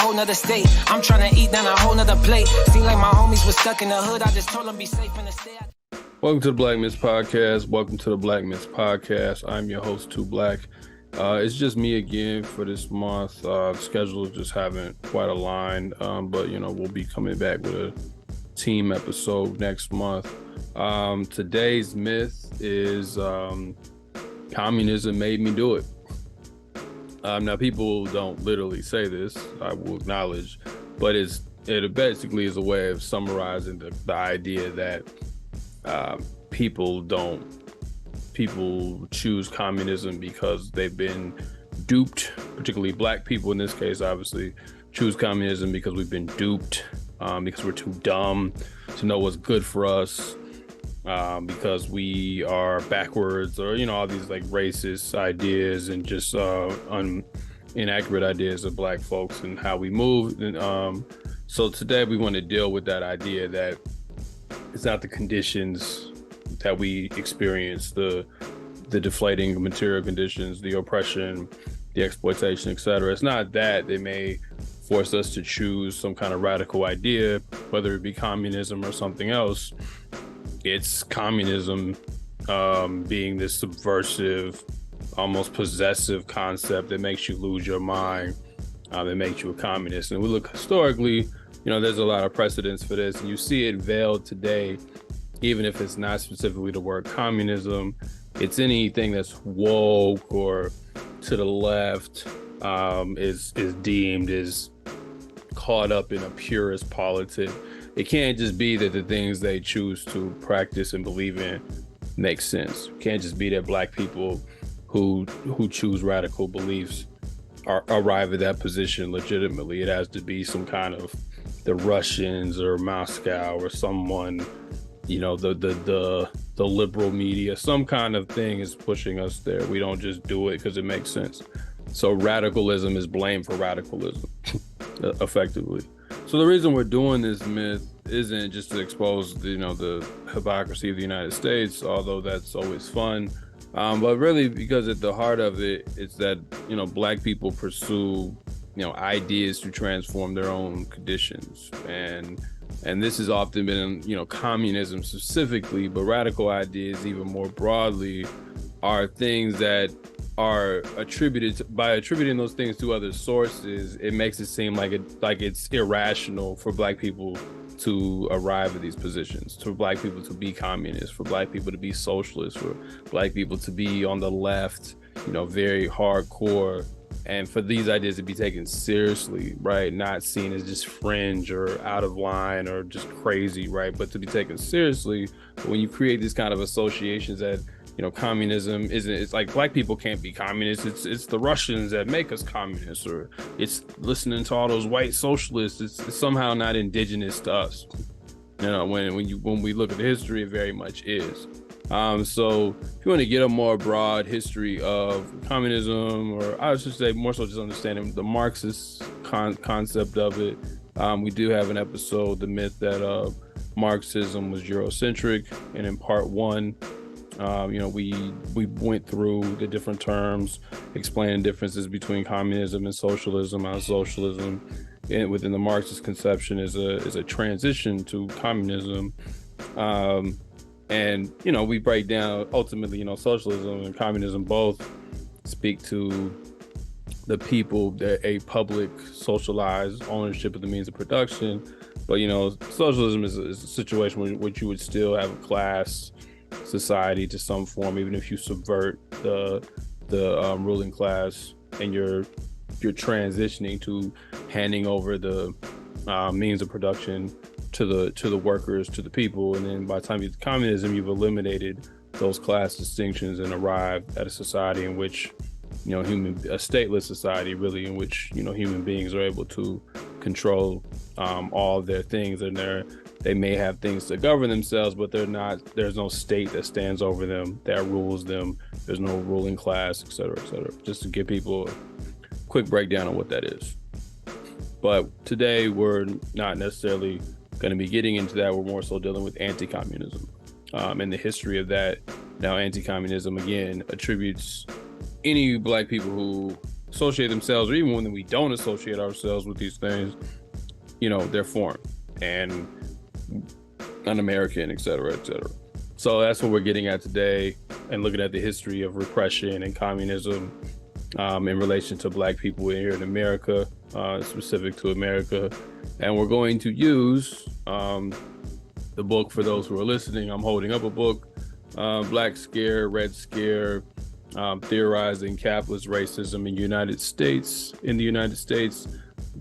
Another state. I'm trying to eat down a whole nother plate. Seem like my homies was stuck in the hood. I just told them be safe in the state. Welcome to the Black Myths Podcast. Welcome to the Black Myths Podcast. I'm your host, Too Black. It's just me again for this month. Schedules just haven't quite aligned, but we'll be coming back with a team episode next month. Today's myth is communism made me do it. Now, people don't literally say this, I will acknowledge, but it basically is a way of summarizing the idea that people choose communism because they've been duped, particularly Black people in this case, obviously, choose communism because we've been duped, because we're too dumb to know what's good for us, because we are backwards, or all these like racist ideas and just inaccurate ideas of Black folks and how we move. And so today we want to deal with that idea that it's not the conditions that we experience, the deflating material conditions, the oppression, the exploitation, etc. It's not that they may force us to choose some kind of radical idea, whether it be communism or something else. It's communism being this subversive, almost possessive concept that makes you lose your mind, that makes you a communist. And we look historically, there's a lot of precedents for this, and you see it veiled today, even if it's not specifically the word communism. It's anything that's woke or to the left, is deemed as caught up in a purist politic. It can't just be that the things they choose to practice and believe in make sense. It can't just be that Black people who choose radical beliefs arrive at that position legitimately. It has to be some kind of the Russians or Moscow or someone, the liberal media, some kind of thing is pushing us there. We don't just do it because it makes sense. So radicalism is blamed for radicalism, effectively. So the reason we're doing this myth isn't just to expose, the hypocrisy of the United States, although that's always fun, but really because at the heart of it, it's that, Black people pursue, ideas to transform their own conditions. And this has often been, communism specifically, but radical ideas even more broadly are things that are by attributing those things to other sources, it makes it seem like it's irrational for Black people to arrive at these positions, for Black people to be communists, for Black people to be socialists, for Black people to be on the left, very hardcore, and for these ideas to be taken seriously, right? Not seen as just fringe or out of line or just crazy, right? But to be taken seriously. When you create these kind of associations that communism it's like Black people can't be communists, it's the Russians that make us communists, or it's listening to all those white socialists, it's somehow not indigenous to us. When we look at the history, it very much is. So if you want to get a more broad history of communism, or I should say more so just understanding the Marxist concept of it, we do have an episode, the myth that Marxism was Eurocentric, and in part one, we went through the different terms, explaining differences between communism and socialism, how socialism within the Marxist conception is a transition to communism. And we break down ultimately, socialism and communism both speak to the people, that a public socialized ownership of the means of production. But socialism is a situation in which you would still have a class society to some form, even if you subvert the ruling class and you're transitioning to handing over the means of production to the workers, to the people. And then by the time you get to communism, you've eliminated those class distinctions and arrived at a society in which a stateless society, really, in which human beings are able to control all of their things, and they may have things to govern themselves, but there's no state that stands over them, that rules them. There's no ruling class, et cetera, et cetera. Just to give people a quick breakdown on what that is. But today we're not necessarily going to be getting into that. We're more so dealing with anti-communism and the history of that. Now, anti-communism, again, attributes any Black people who associate themselves, or even when we don't associate ourselves with these things, they're foreign and un-American, et cetera, et cetera. So that's what we're getting at today, and looking at the history of repression and communism in relation to Black people here in America, specific to America. And we're going to use the book. For those who are listening, I'm holding up a book, Black Scare, Red Scare, Theorizing Capitalist Racism in the United States,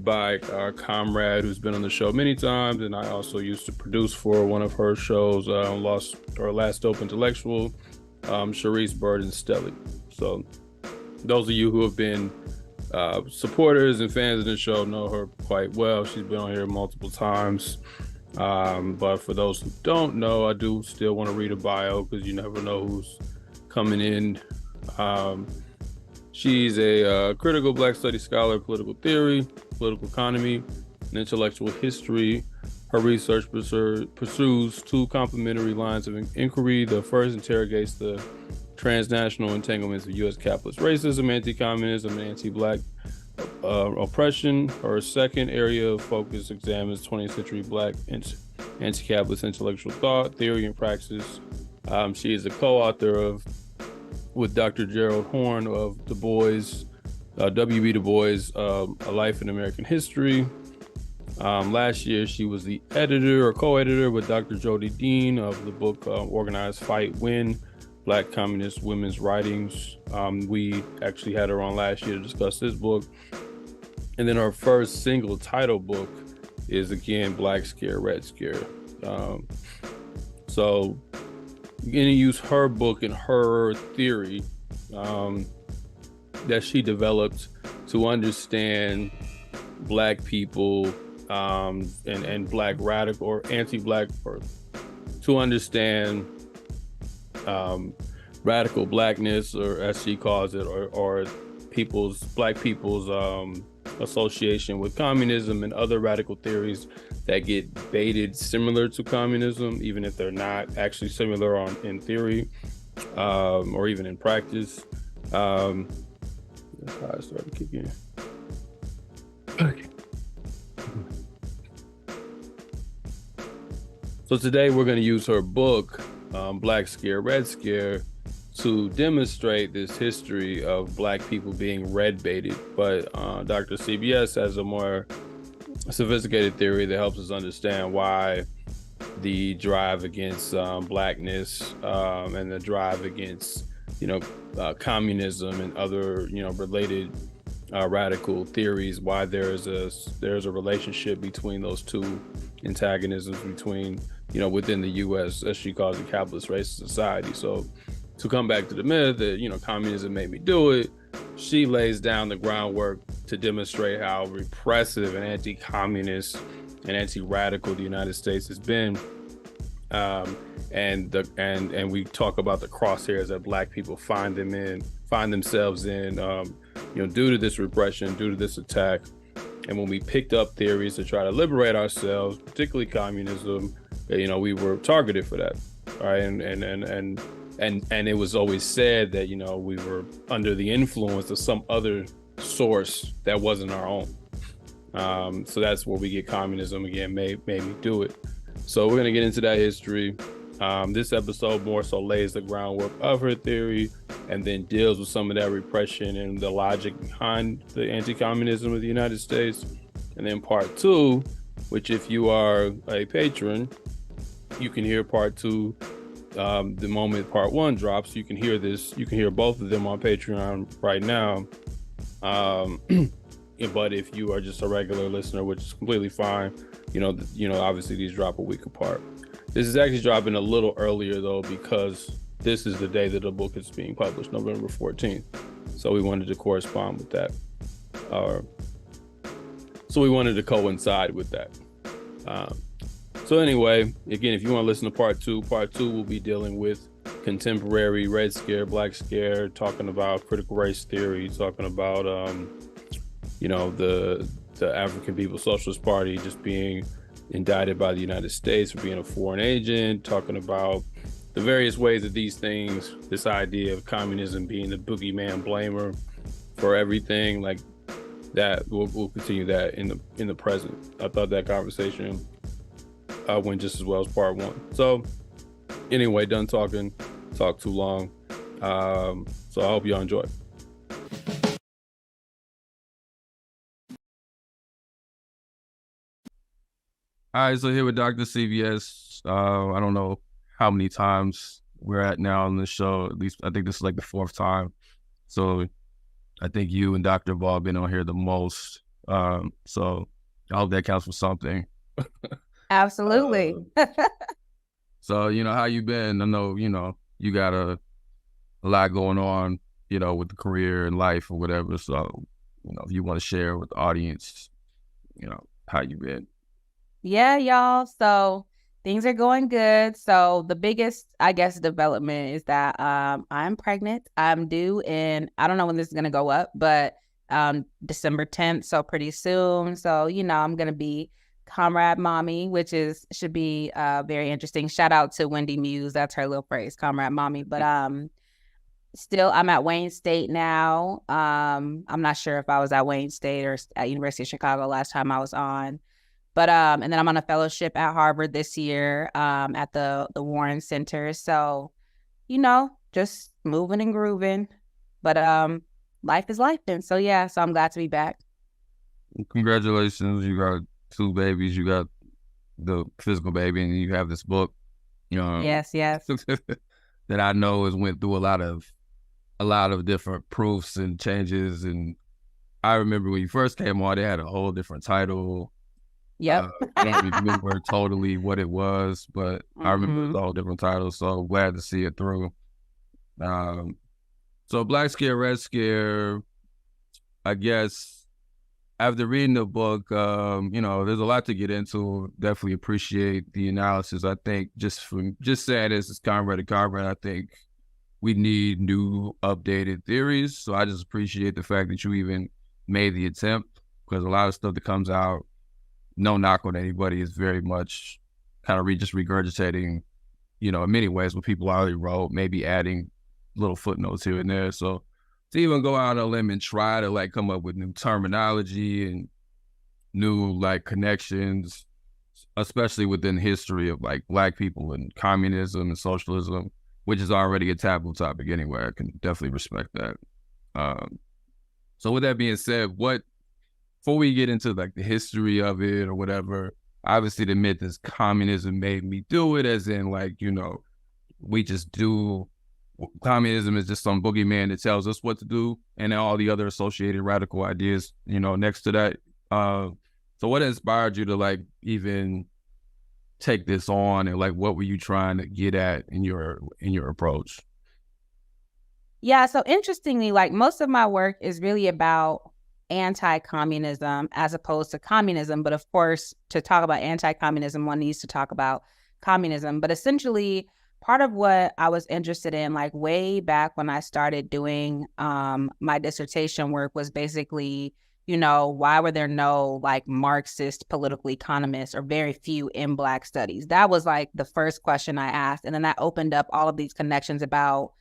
by our comrade who's been on the show many times, and I also used to produce for one of her shows, Last Dope Intellectual, Charisse Burden-Stelly. So those of you who have been supporters and fans of the show know her quite well. She's been on here multiple times. But for those who don't know, I do still want to read a bio, because you never know who's coming in. She's a critical Black studies scholar, political theory, political economy, and intellectual history. Her research pursues two complementary lines of inquiry. The first interrogates the transnational entanglements of U.S. capitalist racism, anti-communism, and anti-Black oppression. Her second area of focus examines 20th century Black anti-capitalist intellectual thought, theory, and praxis. She is a co-author with Dr. Gerald Horne of Du Bois, W.B. Du Bois, A Life in American History. Last year, she was the editor or co-editor with Dr. Jody Dean of the book Organize, Fight, Win, Black Communist Women's Writings. We actually had her on last year to discuss this book. And then our first single title book is, again, Black Scare, Red Scare. So I'm going to use her book and her theory that she developed to understand Black people and Black radical or anti-Black, or to understand radical Blackness, or as she calls it, or Black people's association with communism and other radical theories that get baited similar to communism, even if they're not actually similar in theory or even in practice. That's how I started kicking. Okay. So today we're going to use her book, Black Scare, Red Scare, to demonstrate this history of Black people being red baited. But Dr. CBS has a more sophisticated theory that helps us understand why the drive against Blackness and the drive against communism and other related radical theories, why there's a relationship between those two antagonisms between within the U.S., as she calls it, capitalist racist society. So to come back to the myth that communism made me do it, she lays down the groundwork to demonstrate how repressive and anti-communist and anti-radical the United States has been, and we talk about the crosshairs that Black people find themselves in, due to this repression, due to this attack. And when we picked up theories to try to liberate ourselves, particularly communism, we were targeted for that, right? And it was always said that we were under the influence of some other source that wasn't our own. So that's where we get communism again made me do it. So we're gonna get into that history. This episode more so lays the groundwork of her theory, and then deals with some of that repression and the logic behind the anti-communism of the United States. And then part two, which if you are a patron, you can hear part two the moment part one drops. You can hear both of them on Patreon right now. But if you are just a regular listener, which is completely fine, obviously these drop a week apart. This is actually dropping a little earlier though, because this is the day that the book is being published, November 14th. So we wanted to correspond with that. So we wanted to coincide with that. So anyway, again, if you want to listen to part two will be dealing with contemporary Red Scare, Black Scare, talking about critical race theory, talking about, the African People's Socialist Party just being indicted by the United States for being a foreign agent, talking about the various ways that these things, this idea of communism being the boogeyman blamer for everything, like that, we'll continue that in the present. I thought that conversation went just as well as part one. So anyway, done talking, talked too long. So I hope y'all enjoy. All right, so here with Dr. CVS. I don't know how many times we're at now on this show. At least I think this is like the fourth time. So I think you and Dr. have all been on here the most. So I hope that counts for something. Absolutely. So, how you been? I know, you got a lot going on, with the career and life or whatever. So, if you want to share with the audience, how you been. Yeah, y'all. So things are going good. So the biggest, I guess, development is that I'm pregnant. I'm due in, I don't know when this is going to go up, but December 10th. So pretty soon. So, I'm going to be comrade mommy, which should be very interesting. Shout out to Wendy Muse. That's her little phrase, comrade mommy. But still, I'm at Wayne State now. I'm not sure if I was at Wayne State or at University of Chicago last time I was on. But and then I'm on a fellowship at Harvard this year at the Warren Center. So, just moving and grooving. But life is life. And so, yeah, so I'm glad to be back. Congratulations. You got 2 babies. You got the physical baby, and you have this book. Yes. that I know has went through a lot of different proofs and changes. And I remember when you first came on, they had a whole different title. Yep. I don't remember totally what it was, but I remember it's all different titles. So I'm glad to see it through. So Black Scare, Red Scare, I guess after reading the book, there's a lot to get into. Definitely appreciate the analysis. I think just saying this is comrade to comrade, I think we need new updated theories. So I just appreciate the fact that you even made the attempt, because a lot of stuff that comes out, no knock on anybody, is very much kind of just regurgitating, in many ways what people already wrote, maybe adding little footnotes here and there. So to even go out on a limb and try to come up with new terminology and new connections, especially within history of Black people and communism and socialism, which is already a taboo topic anyway, I can definitely respect that. So with that being said, before we get into the history of it or whatever, obviously the myth is communism made me do it, as in we just do, communism is just some boogeyman that tells us what to do, and then all the other associated radical ideas, next to that. So what inspired you to even take this on, and what were you trying to get at in your approach? Yeah, so interestingly, most of my work is really about anti-communism as opposed to communism. But of course, to talk about anti-communism, one needs to talk about communism. But essentially, part of what I was interested in, way back when I started doing my dissertation work, was basically, why were there no Marxist political economists, or very few in Black studies? That was the first question I asked. And then that opened up all of these connections about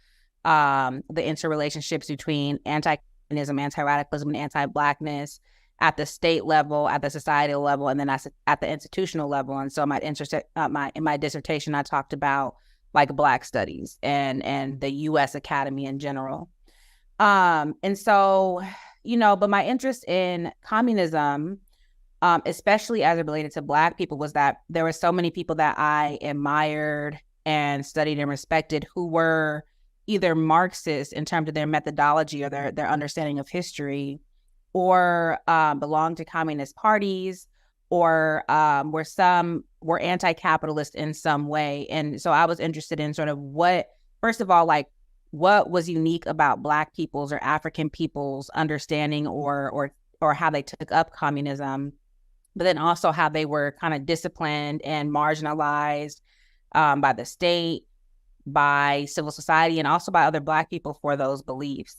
the interrelationships between anti-radicalism and anti-Blackness at the state level, at the societal level, and then at the institutional level. And so in my dissertation, I talked about Black studies and the U.S. Academy in general. And so, but my interest in communism, especially as it related to Black people, was that there were so many people that I admired and studied and respected who were either Marxist in terms of their methodology or their understanding of history, or belonged to communist parties, or were anti-capitalist in some way. And so I was interested in sort of what was unique about Black people's or African people's understanding or or how they took up communism, but then also how they were kind of disciplined and marginalized by the state, by civil society, and also by other Black people for those beliefs.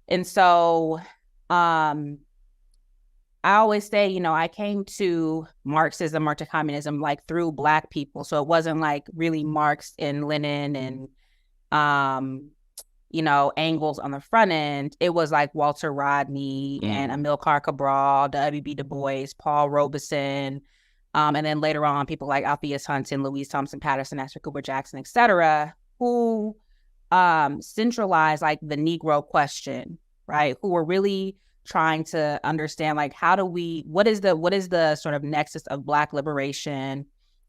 And so I always say, you know, I came to Marxism or to communism like through Black people. So it wasn't like really Marx and Lenin and, you know, Engels on the front end. It was like Walter Rodney and Amilcar Cabral, W.B. Du Bois, Paul Robeson, and then later on people like Alpheus Hunton, Louise Thompson Patterson, Esther Cooper Jackson, et cetera, who centralized like the Negro question, right? Who were really trying to understand like what is the sort of nexus of Black liberation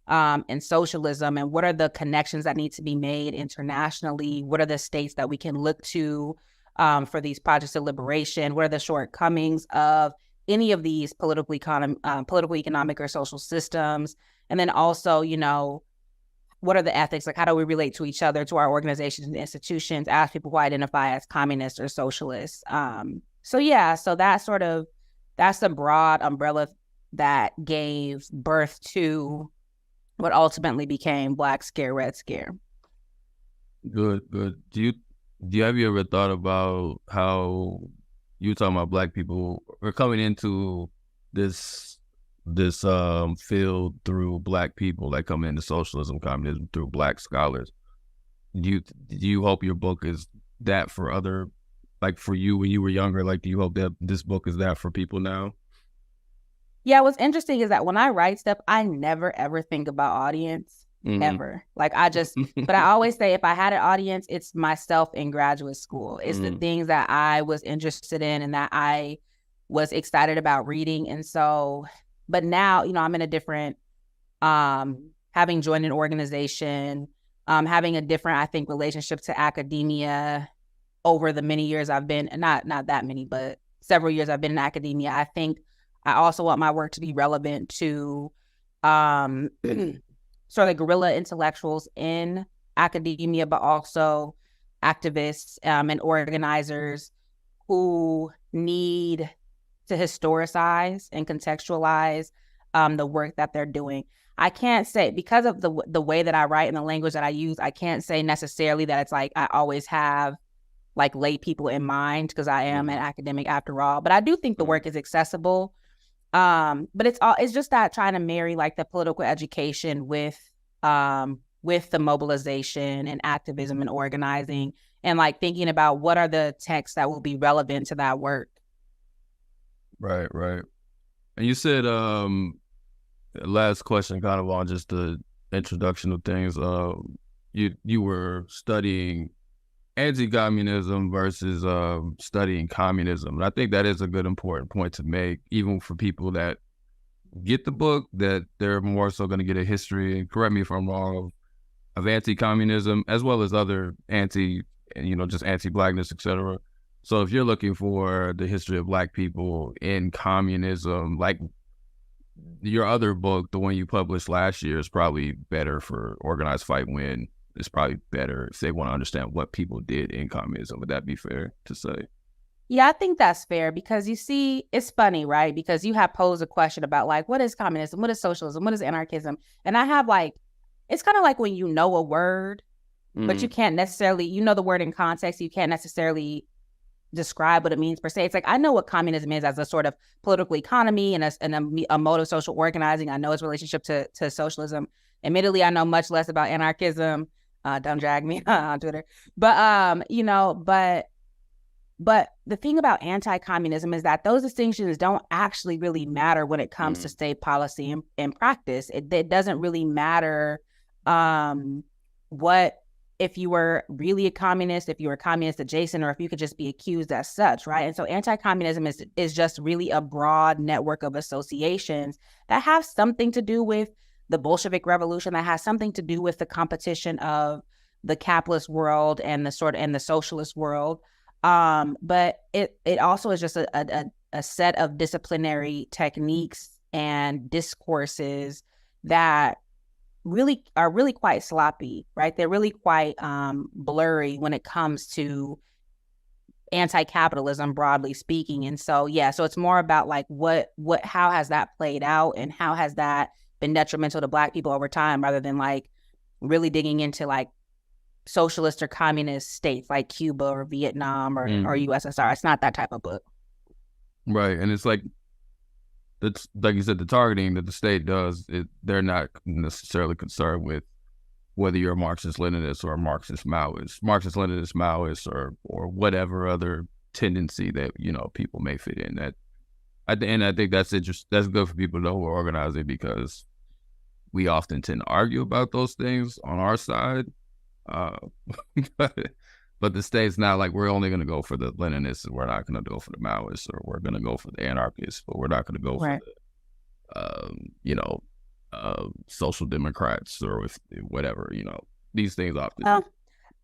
and socialism, and what are the connections that need to be made internationally? What are the states that we can look to for these projects of liberation? What are the shortcomings of any of these political, economic, or social systems? And then also, you know, what are the ethics? Like, how do we relate to each other, to our organizations and institutions, as people who identify as communists or socialists? So that's the broad umbrella that gave birth to what ultimately became Black Scare, Red Scare. Good. Do you have you ever thought about how you talking about Black people are coming into this field through Black people, like coming into socialism, communism through Black scholars? Do you hope your book is that for other, like for you when you were younger? Like, do you hope that this book is that for people now? Yeah, what's interesting is that when I write stuff, I never ever think about audience, ever. Like but I always say if I had an audience, it's myself in graduate school. It's the things that I was interested in and that I was excited about reading. And so, but now, you know, I'm in a different, having joined an organization, having a different, I think, relationship to academia over the many years I've been, not that many, but several years I've been in academia. I think I also want my work to be relevant to sort of guerrilla intellectuals in academia, but also activists and organizers who need to historicize and contextualize the work that they're doing. I can't say, because of the way that I write and the language that I use, I can't say necessarily that it's like I always have like lay people in mind, because I am an academic after all. But I do think the work is accessible. But it's just that trying to marry like the political education with the mobilization and activism and organizing, and like thinking about what are the texts that will be relevant to that work. Right. And you said, last question kind of on just the introduction of things, you were studying anti-communism versus studying communism. And I think that is a good important point to make, even for people that get the book, that they're more so going to get a history, and correct me if I'm wrong, of anti-communism, as well as other just anti-blackness, etc. So if you're looking for the history of Black people in communism, like your other book, the one you published last year, is probably better for Organized Fight Win. It's probably better if they want to understand what people did in communism. Would that be fair to say? Yeah, I think that's fair, because you see, it's funny, right? Because you have posed a question about like, what is communism? What is socialism? What is anarchism? And I have like, it's kind of like when you know a word, but you can't necessarily, you know the word in context, you can't necessarily describe what it means per se. It's like, I know what communism is as a sort of political economy and a mode of social organizing. I know its relationship to socialism. Admittedly, I know much less about anarchism. Don't drag me on Twitter. But but the thing about anti-communism is that those distinctions don't actually really matter when it comes to state policy and practice. It doesn't really matter what, if you were really a communist, if you were communist adjacent, or if you could just be accused as such, right? And so anti-communism is just really a broad network of associations that have something to do with the Bolshevik Revolution, that has something to do with the competition of the capitalist world and the socialist world. But it also is just a set of disciplinary techniques and discourses that are really quite sloppy, right? They're really quite blurry when it comes to anti-capitalism broadly speaking. And so, yeah, so it's more about like how has that played out and how has that been detrimental to Black people over time, rather than like really digging into like socialist or communist states like Cuba or Vietnam or USSR. It's not that type of book. Right. And it's like you said, the targeting that the state does, they're not necessarily concerned with whether you're a Marxist-Leninist or a Marxist-Maoist, or whatever other tendency that, you know, people may fit in. That at the end, I think that's interesting. That's good for people to know who are organizing, because we often tend to argue about those things on our side. But the state's not like, we're only going to go for the Leninists, and we're not going to go for the Maoists, or we're going to go for the anarchists, but we're not going to go for the, social democrats, or with whatever, you know, these things often.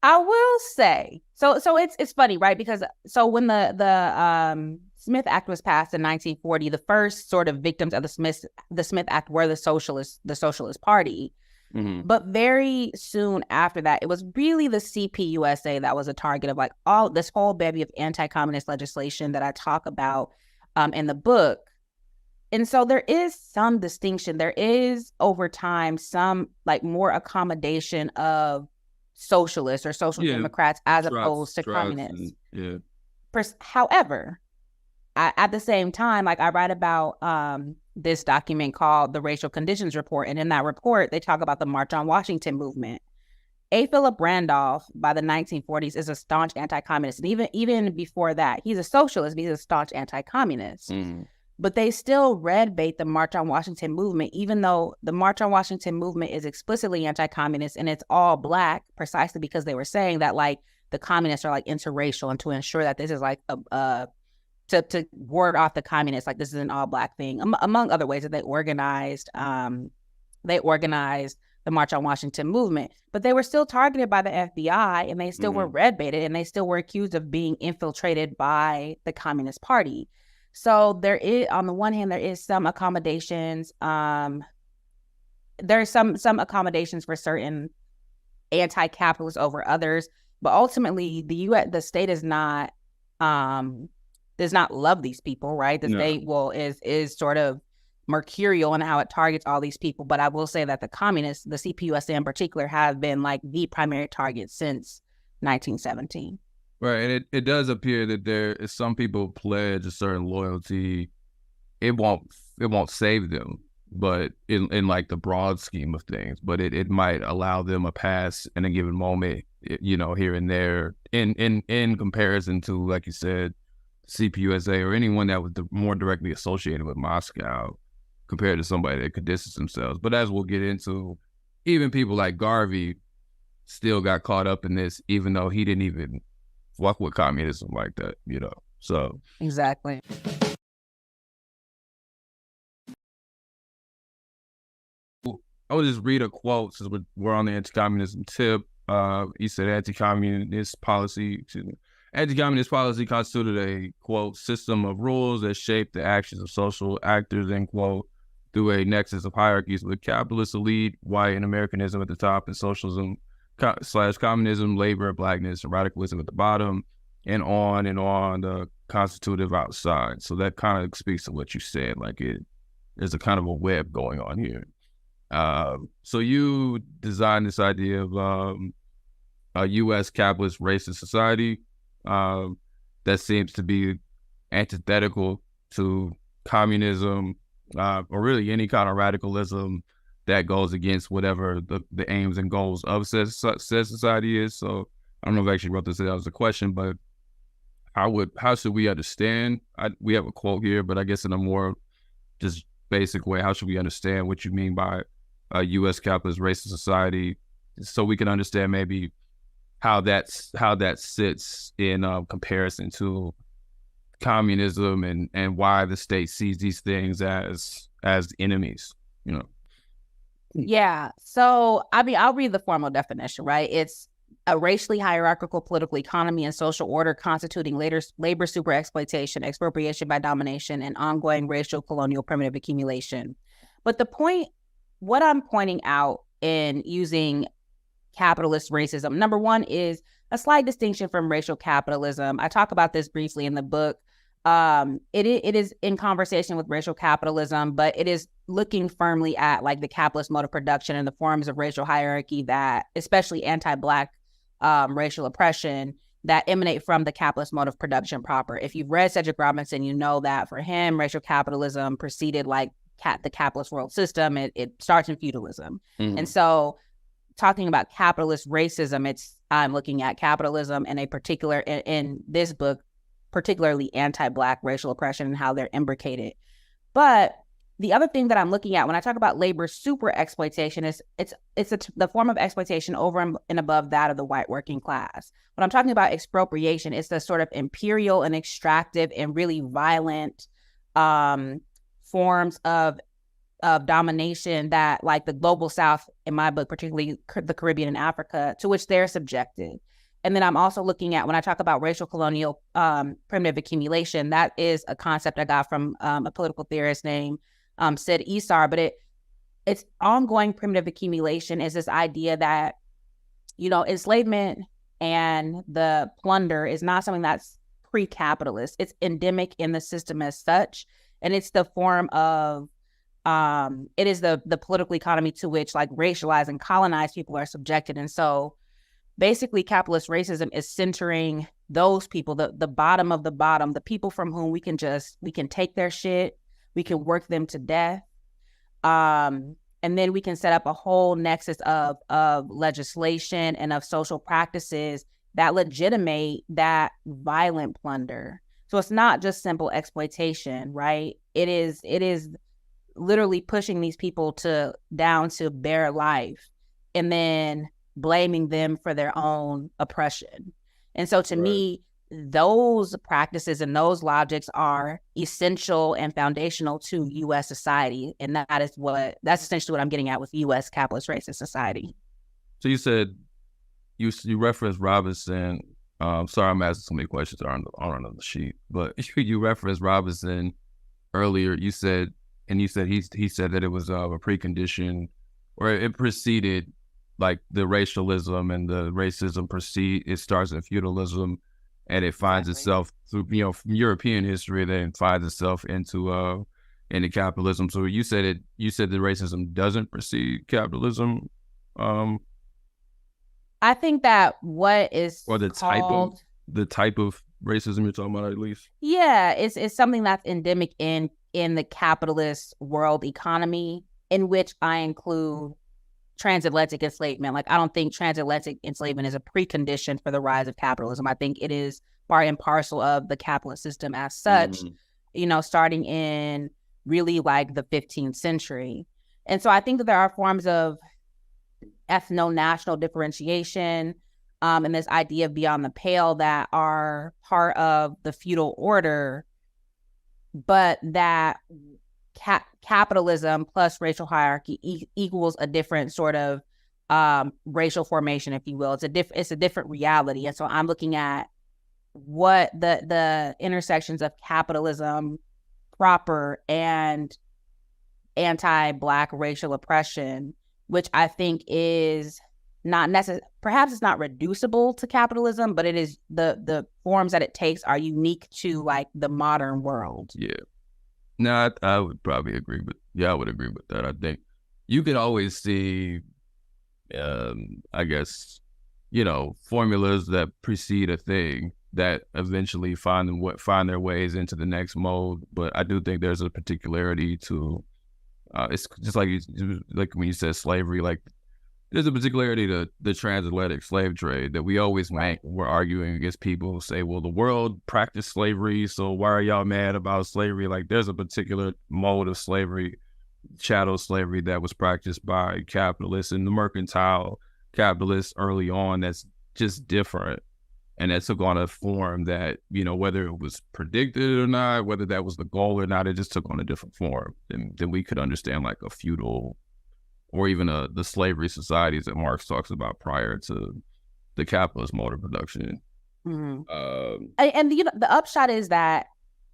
I will say, so it's funny, right? Because so when the Smith Act was passed in 1940, the first sort of victims of the Smith Act were the Socialist Party. Mm-hmm. But very soon after that, it was really the CPUSA that was a target of like all this whole bevy of anti-communist legislation that I talk about in the book. And so there is some distinction. There is over time some like more accommodation of socialists or social democrats as opposed to communists. However, at the same time, like I write about this document called the Racial Conditions Report. And in that report, they talk about the March on Washington movement. A. Philip Randolph, by the 1940s, is a staunch anti-communist. And even before that, he's a socialist, but he's a staunch anti-communist. Mm. But they still red bait the March on Washington movement, even though the March on Washington movement is explicitly anti-communist and it's all Black, precisely because they were saying that like the communists are like interracial, and to ensure that this is like to ward off the communists, like this is an all Black thing, among other ways that they organized the March on Washington movement. But they were still targeted by the FBI, and they still were red baited, and they still were accused of being infiltrated by the Communist Party. So there is, on the one hand, there is some accommodations. There's some accommodations for certain anti-capitalists over others, but ultimately the state is not does not love these people, right? The state is sort of mercurial in how it targets all these people. But I will say that the communists, the CPUSA in particular, have been like the primary target since 1917. Right, and it does appear that there is some people pledge a certain loyalty. It won't save them, but in like the broad scheme of things, but it might allow them a pass in a given moment, you know, here and there, in comparison to, like you said, CPUSA or anyone that was more directly associated with Moscow, compared to somebody that could distance themselves. But as we'll get into, even people like Garvey still got caught up in this, even though he didn't even fuck with communism like that, you know. So exactly. I would just read a quote since we're on the anti-communism tip. He said, anti-communist policy constituted a, quote, system of rules that shape the actions of social actors, end quote, through a nexus of hierarchies with capitalist elite, white and Americanism at the top, and socialism / communism, labor, Blackness, and radicalism at the bottom, and on the constitutive outside. So that kind of speaks to what you said, like there's a kind of a web going on here. So you designed this idea of a U.S. capitalist racist society that seems to be antithetical to communism, or really any kind of radicalism that goes against whatever the aims and goals of said society is. So I don't know if I actually wrote this as a question, but how should we understand? We have a quote here, but I guess in a more just basic way, how should we understand what you mean by a U.S. capitalist racist society, so we can understand maybe how that sits in comparison to communism, and why the state sees these things as enemies, you know? Yeah. So, I mean, I'll read the formal definition, right? It's a racially hierarchical political economy and social order constituting labor super exploitation, expropriation by domination, and ongoing racial colonial primitive accumulation. But what I'm pointing out in using capitalist racism, number one, is a slight distinction from racial capitalism. I talk about this briefly in the book. It is in conversation with racial capitalism, but it is looking firmly at like the capitalist mode of production and the forms of racial hierarchy that, especially anti-Black racial oppression, that emanate from the capitalist mode of production proper. If you've read Cedric Robinson, you know that for him, racial capitalism preceded like the capitalist world system. It starts in feudalism. And so talking about capitalist racism, I'm looking at capitalism in a particular, in this book, particularly anti-Black racial oppression and how they're imbricated. But the other thing that I'm looking at when I talk about labor super exploitation is the form of exploitation over and above that of the white working class. When I'm talking about expropriation, it's the sort of imperial and extractive and really violent forms of domination that, like the global South, in my book, particularly the Caribbean and Africa, to which they're subjected. And then I'm also looking at, when I talk about racial colonial primitive accumulation, that is a concept I got from a political theorist named Sid Isar, but it's ongoing primitive accumulation is this idea that, you know, enslavement and the plunder is not something that's pre-capitalist. It's endemic in the system as such. And it's the form of, it is the political economy to which like racialized and colonized people are subjected. And so basically capitalist racism is centering those people, the bottom of the bottom, the people from whom we can take their shit, we can work them to death. And then we can set up a whole nexus of legislation and of social practices that legitimate that violent plunder. So it's not just simple exploitation, right? It is literally pushing these people down to bare life and then blaming them for their own oppression. And so to me, those practices and those logics are essential and foundational to U.S. society. And that's essentially what I'm getting at with U.S. capitalist racist society. So you said, you referenced Robinson. Sorry, I'm asking so many questions that aren't on the sheet, but you referenced Robinson earlier. You said he said that it was a precondition, or it preceded, like the racialism and the racism it starts in feudalism, and it finds itself through, you know, from European history, then finds itself into capitalism. So you said that racism doesn't precede capitalism. I think that what is, or the type of racism you're talking about, at least. Yeah, it's something that's endemic in the capitalist world economy, in which I include transatlantic enslavement. Like, I don't think transatlantic enslavement is a precondition for the rise of capitalism. I think it is part and parcel of the capitalist system as such, you know, starting in really like the 15th century. And so I think that there are forms of ethno-national differentiation and this idea of beyond the pale that are part of the feudal order, but that capitalism plus racial hierarchy equals a different sort of racial formation, if you will. It's a different reality. And so I'm looking at what the intersections of capitalism proper and anti-Black racial oppression, which I think is not perhaps it's not reducible to capitalism, but it is the forms that it takes are unique to like the modern world. Yeah. No, I would probably agree I would agree with that. I think you can always see, I guess, you know, formulas that precede a thing that eventually find their ways into the next mode. But I do think there's a particularity to, it's just like when you said slavery, like there's a particularity to the transatlantic slave trade that we always we're arguing against people who say, well, the world practiced slavery, so why are y'all mad about slavery? Like, there's a particular mode of slavery, chattel slavery, that was practiced by capitalists and the mercantile capitalists early on that's just different. And that took on a form that, you know, whether it was predicted or not, whether that was the goal or not, it just took on a different form than we could understand, like a feudal or even the slavery societies that Marx talks about prior to the capitalist mode of production. Mm-hmm. And the upshot is that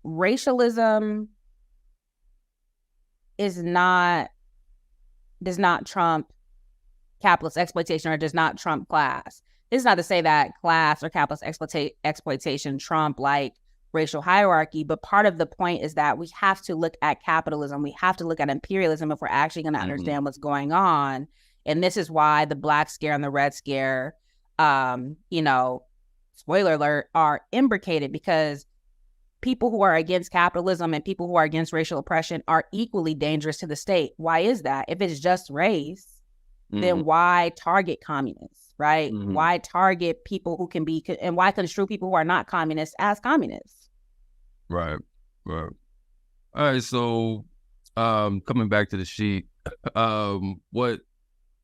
racialism does not trump capitalist exploitation, or does not trump class. it's not to say that class or capitalist exploitation trump like racial hierarchy, but part of the point is that we have to look at capitalism. We have to look at imperialism if we're actually going to understand what's going on. And this is why the Black Scare and the Red Scare, you know, spoiler alert, are imbricated, because people who are against capitalism and people who are against racial oppression are equally dangerous to the state. Why is that? If it's just race, then why target communists, right? Why target people who can be, and why construe people who are not communists as communists? Right. All right. So, coming back to the sheet, what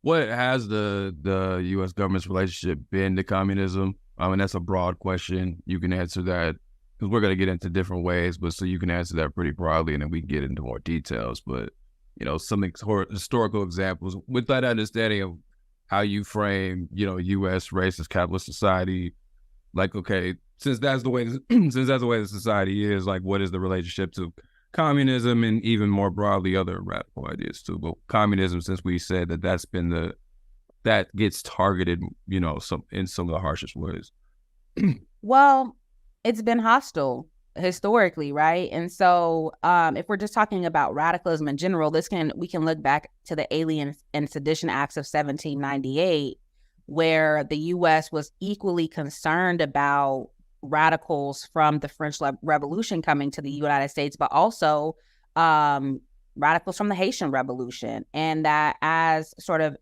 has the U.S. government's relationship been to communism? I mean, that's a broad question. You can answer that because we're going to get into different ways, but so you can answer that pretty broadly, and then we can get into more details. But, you know, some historical examples with that understanding of how you frame, you know, U.S. racist capitalist society. Like, okay, since that's the way the society is, like, what is the relationship to communism and even more broadly other radical ideas too? But communism, since we said that gets targeted, you know, in some of the harshest ways. Well, it's been hostile historically, right? And so if we're just talking about radicalism in general, we can look back to the Alien and Sedition Acts of 1798, where the U.S. was equally concerned about radicals from the French Revolution coming to the United States, but also radicals from the Haitian Revolution. And that as sort of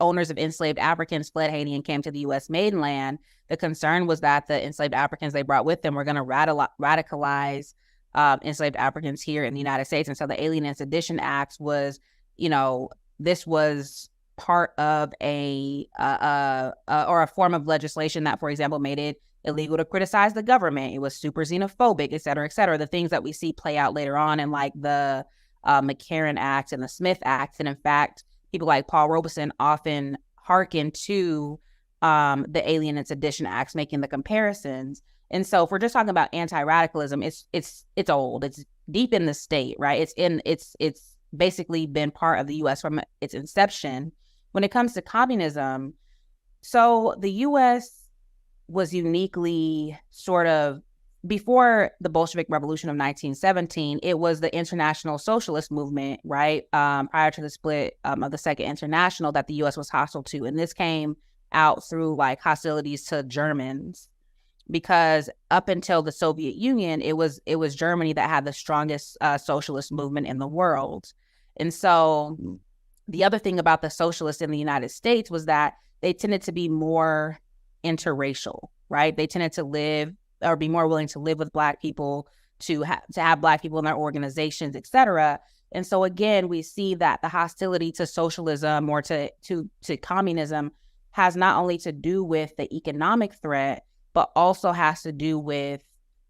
owners of enslaved Africans fled Haiti and came to the U.S. mainland, the concern was that the enslaved Africans they brought with them were going to radicalize enslaved Africans here in the United States. And so the Alien and Sedition Acts was, you know, this was part of a form of legislation that, for example, made it illegal to criticize the government. It was super xenophobic, et cetera, et cetera. The things that we see play out later on in like the McCarran Act and the Smith Act. And in fact, people like Paul Robeson often hearken to the Alien and Sedition Acts, making the comparisons. And so if we're just talking about anti-radicalism, it's old. It's deep in the state, right? It's basically been part of the U.S. from its inception. When it comes to communism, so the U.S. was uniquely sort of, before the Bolshevik Revolution of 1917, it was the international socialist movement, right? Prior to the split of the Second International that the U.S. was hostile to. And this came out through like hostilities to Germans, because up until the Soviet Union, it was Germany that had the strongest socialist movement in the world. And so the other thing about the socialists in the United States was that they tended to be more interracial, right? They tended to live or be more willing to live with Black people, to have Black people in their organizations, et cetera. And so again, we see that the hostility to socialism or to communism has not only to do with the economic threat, but also has to do with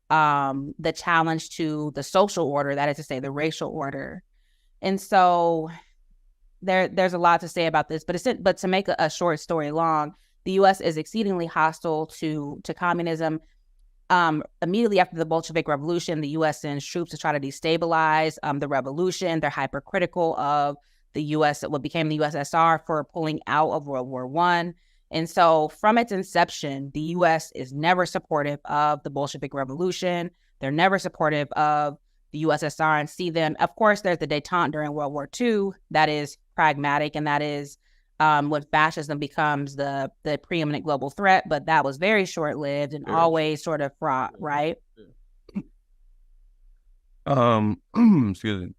the challenge to the social order, that is to say, the racial order. And so there's a lot to say about this, but to make a short story long, the U.S. is exceedingly hostile to communism. Immediately after the Bolshevik Revolution, the U.S. sends troops to try to destabilize the revolution. They're hypercritical of the U.S., what became the USSR, for pulling out of World War I. And so from its inception, the U.S. is never supportive of the Bolshevik Revolution. They're never supportive of the USSR, and see them. Of course, there's the détente during World War II that is pragmatic, and that is when fascism becomes the preeminent global threat, but that was very short-lived and always sort of fraught, right? Excuse me.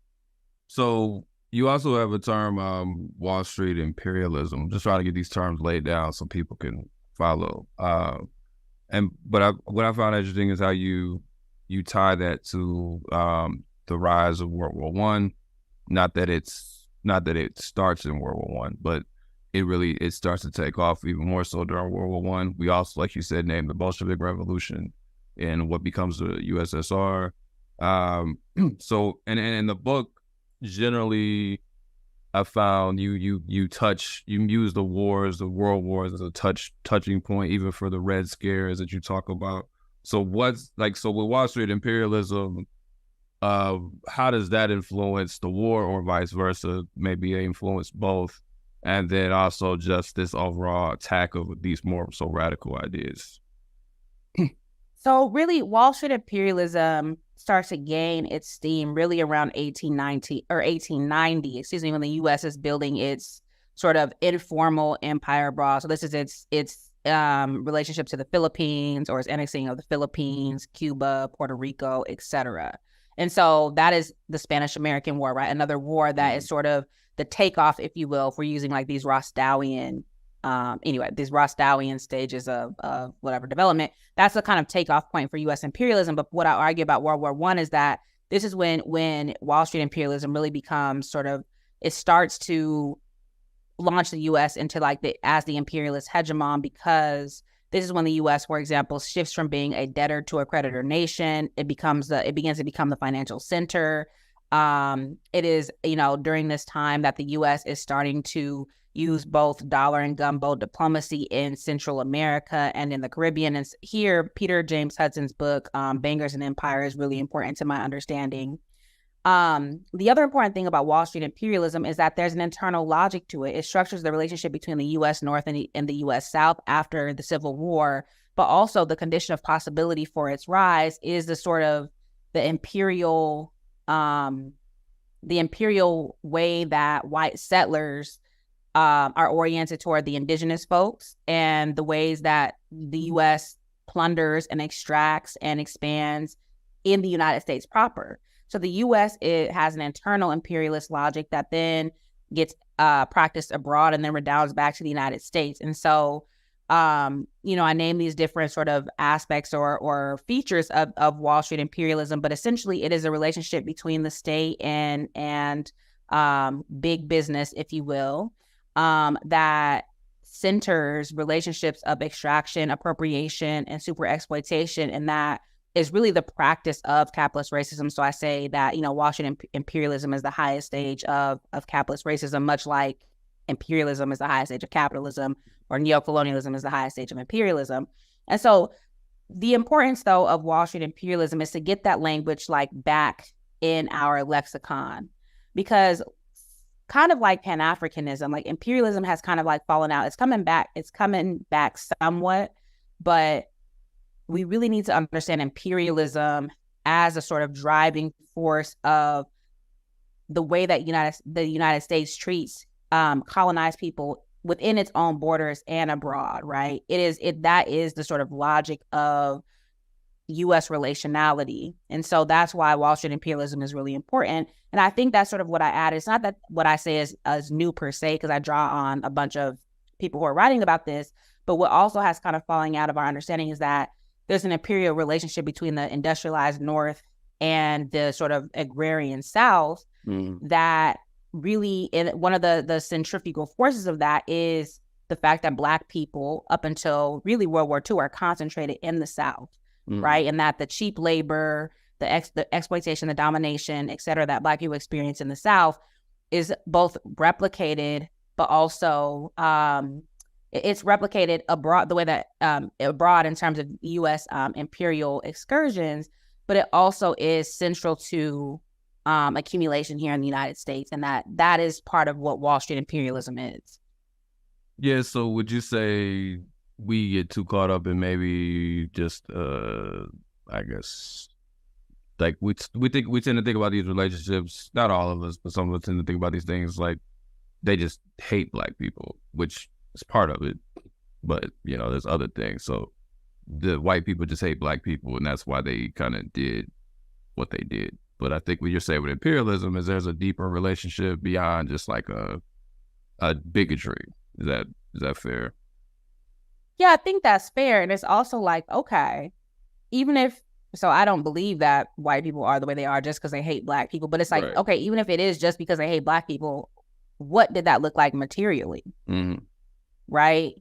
So you also have a term, Wall Street imperialism. Just trying to get these terms laid down so people can follow. But what I found interesting is how you tie that to the rise of World War I. Not that it starts in World War I, but it starts to take off even more so during World War I. We also, like you said, named the Bolshevik Revolution and what becomes the USSR. So, and in the book, generally, I found you use the world wars as a touching point, even for the Red Scares that you talk about. So with Wall Street imperialism, how does that influence the war, or vice versa? Maybe it influence both. and then also just this overall attack of these more so radical ideas. So really, Wall Street imperialism starts to gain its steam really around 1890, when the U.S. is building its sort of informal empire abroad. So this is its relationship to the Philippines, or its annexing of the Philippines, Cuba, Puerto Rico, etc. And so that is the Spanish-American War, right? Another war that is sort of the takeoff, if you will, if we're using like these Rostowian these Rostowian stages of whatever development. That's the kind of takeoff point for U.S. imperialism. But what I argue about World War I is that this is when Wall Street imperialism really becomes sort of, it starts to launch the U.S. into as the imperialist hegemon, because this is when the U.S., for example, shifts from being a debtor to a creditor nation. It begins to become the financial center. It is, during this time that the U.S. is starting to use both dollar and gunboat diplomacy in Central America and in the Caribbean. And here, Peter James Hudson's book, Bangers and Empire, is really important to my understanding. The other important thing about Wall Street imperialism is that there's an internal logic to it. It structures the relationship between the U.S. North and the U.S. South after the Civil War, but also the condition of possibility for its rise is the sort of the imperial way that white settlers are oriented toward the indigenous folks, and the ways that the U.S. plunders and extracts and expands in the United States proper. So the U.S. has an internal imperialist logic that then gets practiced abroad and then redounds back to the United States. And so, I name these different sort of aspects or features of Wall Street imperialism, but essentially it is a relationship between the state and big business, if you will, that centers relationships of extraction, appropriation, and super exploitation, and that is really the practice of capitalist racism. So I say that, Wall Street imperialism is the highest stage of capitalist racism, much like imperialism is the highest stage of capitalism, or neocolonialism is the highest stage of imperialism. And so the importance, though, of Wall Street imperialism is to get that language back in our lexicon, because kind of like Pan-Africanism, imperialism has kind of fallen out. It's coming back somewhat, but we really need to understand imperialism as a sort of driving force of the way that the United States treats colonized people within its own borders and abroad, right? That is the sort of logic of U.S. relationality. And so that's why Wall Street imperialism is really important. And I think that's sort of what I add. It's not that what I say is new per se, because I draw on a bunch of people who are writing about this, but what also has kind of falling out of our understanding is that there's an imperial relationship between the industrialized North and the sort of agrarian South that really, one of the centrifugal forces of that is the fact that Black people up until really World War II are concentrated in the South. Right. And that the cheap labor, the exploitation, the domination, et cetera, that Black people experience in the South is both replicated, but also it's replicated abroad, the way that abroad in terms of U.S. Imperial excursions, but it also is central to accumulation here in the United States. And that is part of what Wall Street imperialism is. Yeah. So would you say we get too caught up in maybe just, I guess, we tend to think about these relationships, not all of us, but some of us tend to think about these things like they just hate Black people, which is part of it. But, there's other things. So the white people just hate Black people, and that's why they kind of did what they did. But I think what you're saying with imperialism is there's a deeper relationship beyond just a bigotry. Is that fair? Yeah, I think that's fair. And it's also okay, so I don't believe that white people are the way they are just because they hate Black people. But it's right. Okay, even if it is just because they hate Black people, what did that look like materially? Mm-hmm. Right?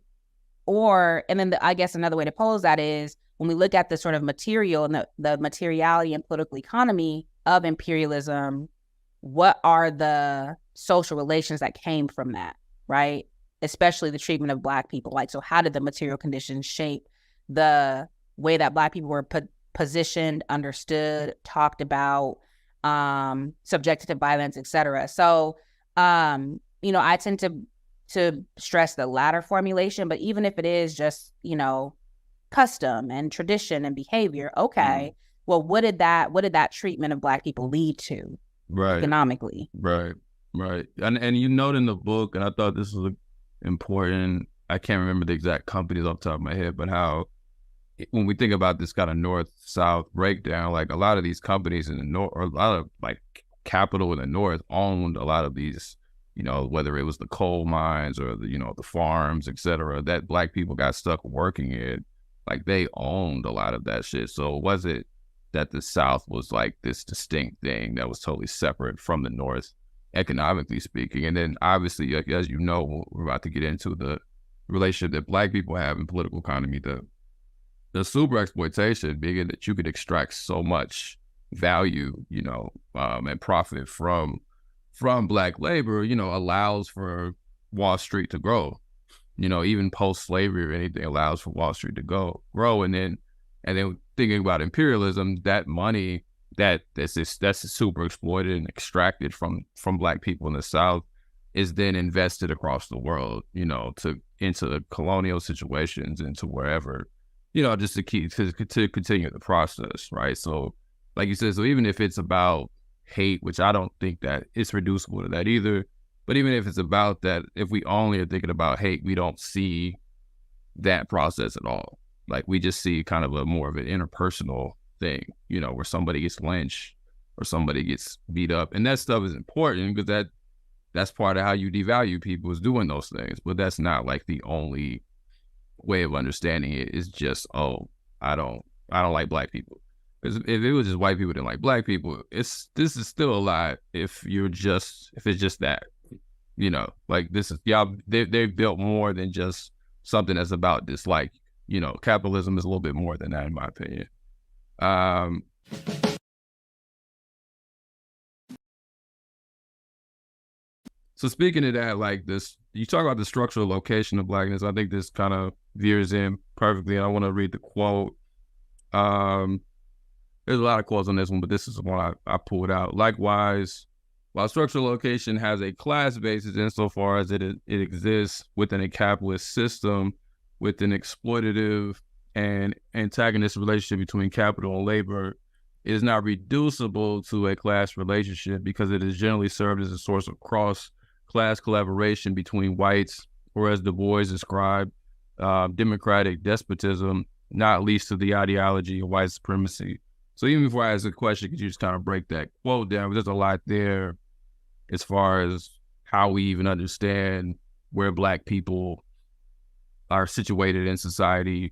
And then I guess another way to pose that is when we look at the sort of material and the materiality and political economy of imperialism, what are the social relations that came from that, right? Especially the treatment of Black people. So how did the material conditions shape the way that Black people were positioned, understood, talked about, subjected to violence, et cetera? So, I tend to to stress the latter formulation, but even if it is just, you know, custom and tradition and behavior, okay, well, what did that treatment of Black people lead to economically? Right. And you note in the book, and I thought this was important, I can't remember the exact companies off the top of my head, but how when we think about this kind of north-south breakdown, like a lot of these companies in the north, or a lot of like capital in the north owned a lot of these, you know, whether it was the coal mines or the, you know, the farms, et cetera, that Black people got stuck working in. Like they owned a lot of that shit. So was it that the South was like this distinct thing that was totally separate from the North, economically speaking? And then obviously, as you know, we're about to get into the relationship that Black people have in political economy, the super exploitation, being that you could extract so much value, you know, and profit from Black labor, you know, allows for Wall Street to grow. You know, even post-slavery or anything allows for Wall Street to grow. And then thinking about imperialism, that money that's super exploited and extracted from Black people in the South is then invested across the world, you know, into colonial situations, into wherever, you know, just to continue the process, right? So, like you said, so even if it's about hate, which I don't think that it's reducible to that either, but even if it's about that, if we only are thinking about hate, we don't see that process at all. Like we just see kind of a more of an interpersonal thing, you know, where somebody gets lynched or somebody gets beat up, and that stuff is important because that's part of how you devalue people, is doing those things. But that's not like the only way of understanding it. Is just, oh, I don't like Black people. Because if it was just white people didn't like Black people, this is still a lie. If it's just that, you know, like this is they've built more than just something that's about dislike. You know, capitalism is a little bit more than that, in my opinion. So speaking of that, like this, you talk about the structural location of Blackness. I think this kind of veers in perfectly. I want to read the quote. There's a lot of quotes on this one, but this is the one I pulled out. Likewise, while structural location has a class basis insofar as it exists within a capitalist system with an exploitative and antagonist relationship between capital and labor, it is not reducible to a class relationship because it is generally served as a source of cross-class collaboration between whites, or as Du Bois described, democratic despotism, not least to the ideology of white supremacy. So even before I ask the question, could you just kind of break that quote down? There's a lot there as far as how we even understand where Black people are situated in society.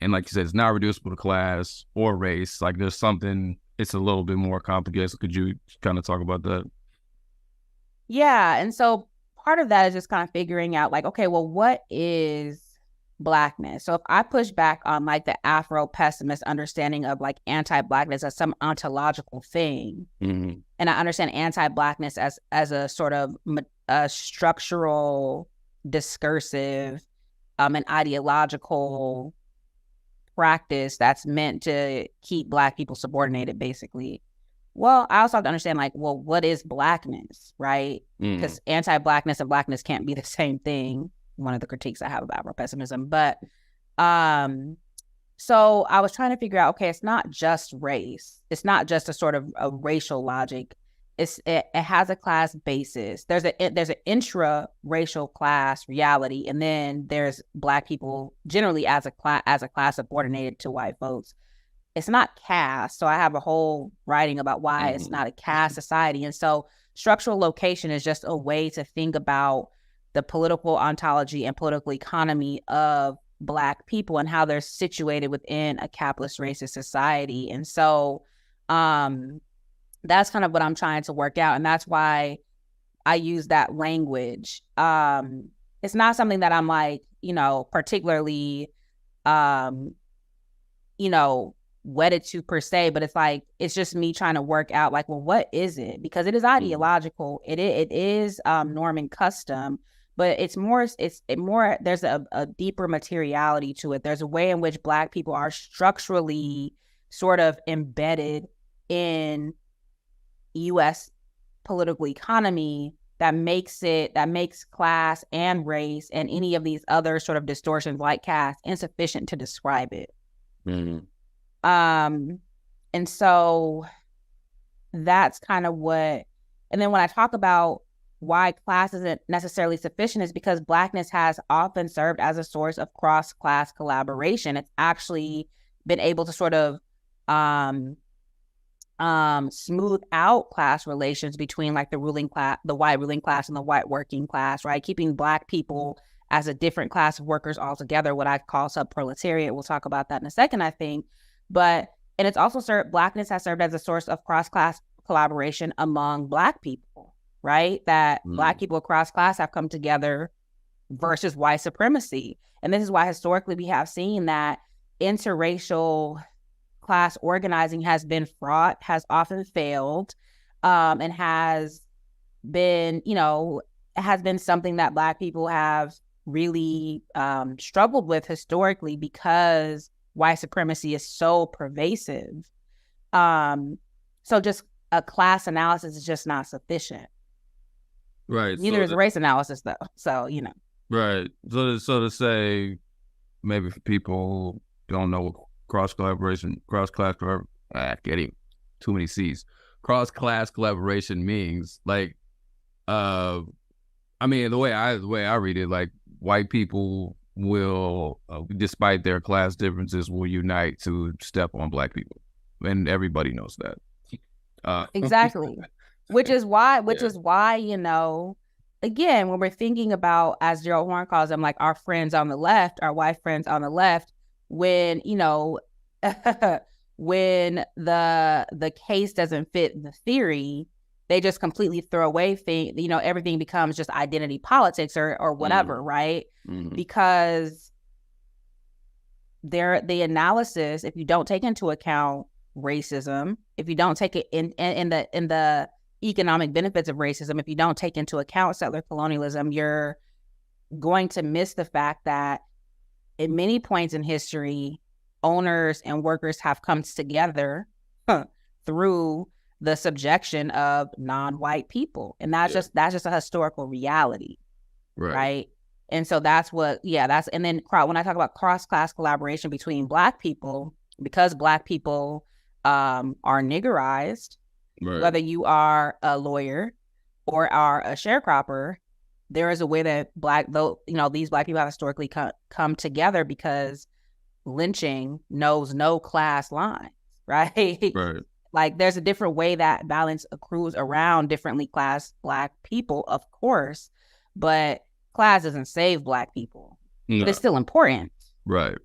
And like you said, it's not reducible to class or race. Like there's something, it's a little bit more complicated. So could you kind of talk about that? Yeah. And so part of that is just kind of figuring out like, okay, well, what is Blackness? So if I push back on like the Afro-pessimist understanding of like anti-Blackness as some ontological thing, and I understand anti-Blackness as a sort of a structural, discursive, and ideological practice that's meant to keep Black people subordinated, basically. Well, I also have to understand, like, well, what is Blackness, right? Because anti-Blackness and Blackness can't be the same thing. One of the critiques I have about Afro-pessimism. But so I was trying to figure out, okay, it's not just race. It's not just a sort of a racial logic. It has a class basis. There's an intra-racial class reality, and then there's Black people generally as a class subordinated to white folks. It's not caste. So I have a whole writing about why it's not a caste society. And so structural location is just a way to think about the political ontology and political economy of Black people and how they're situated within a capitalist racist society. And so that's kind of what I'm trying to work out. And that's why I use that language. It's not something that I'm like, you know, particularly, you know, wedded to per se, but it's like, it's just me trying to work out like, well, what is it? Because it is ideological. It is norm and custom, but it's more, there's a deeper materiality to it. There's a way in which Black people are structurally sort of embedded in U.S. political economy that makes class and race and any of these other sort of distortions like caste insufficient to describe it. Mm-hmm. And so that's kind of what, and then when I talk about why class isn't necessarily sufficient is because Blackness has often served as a source of cross-class collaboration. It's actually been able to sort of smooth out class relations between like the ruling class, the white ruling class, and the white working class, right? Keeping Black people as a different class of workers altogether, what I call subproletariat. We'll talk about that in a second, I think. And it's also Blackness has served as a source of cross-class collaboration among Black people, right? That Black people across class have come together versus white supremacy. And this is why historically we have seen that interracial class organizing has been fraught, has often failed, and has been something that Black people have really struggled with historically because white supremacy is so pervasive. So just a class analysis is just not sufficient. Right. Neither is a race analysis, though. So, Right. So to say, maybe for people who don't know what getting too many C's. Cross-class collaboration means, like, I mean, the way I read it, like, white people will, despite their class differences, will unite to step on Black people, and everybody knows that. Exactly. Which is why, again, when we're thinking about, as Gerald Horne calls them, like our friends on the left, our white friends on the left, when, when the case doesn't fit the theory, they just completely throw away everything becomes just identity politics or whatever, right? Mm-hmm. Because the analysis, if you don't take into account racism, if you don't take it in the economic benefits of racism, if you don't take into account settler colonialism, you're going to miss the fact that at many points in history, owners and workers have come together through the subjection of non-white people. And that's just a historical reality. Right. And so and then when I talk about cross-class collaboration between Black people, because Black people are niggerized, whether you are a lawyer or are a sharecropper, there is a way that these Black people have historically come together because lynching knows no class lines, right? Right. Like there's a different way that balance accrues around differently classed Black people, of course, but class doesn't save Black people. No. But it's still important. Right.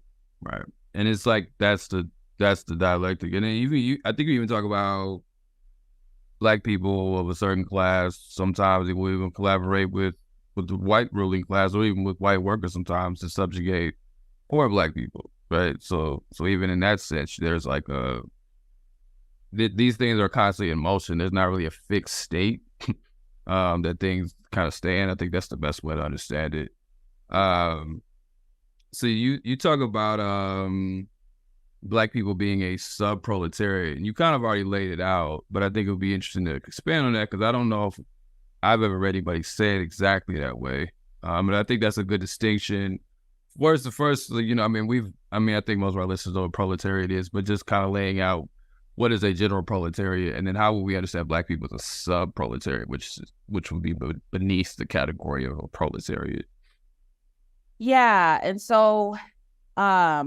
And it's like that's the dialectic. And then I think you even talk about Black people of a certain class. Sometimes they will even collaborate with the white ruling class or even with white workers sometimes to subjugate poor Black people, right? So even in that sense, there's like these things are constantly in motion. There's not really a fixed state that things kind of stay in. I think that's the best way to understand it. So you talk about Black people being a sub-proletariat, and you kind of already laid it out, but I think it would be interesting to expand on that because I don't know if I've ever read anybody say it exactly that way. And I think that's a good distinction. I think most of our listeners know what proletariat is, but just kind of laying out what is a general proletariat, and then how would we understand Black people as a sub-proletariat, which would be beneath the category of a proletariat. Yeah, and so part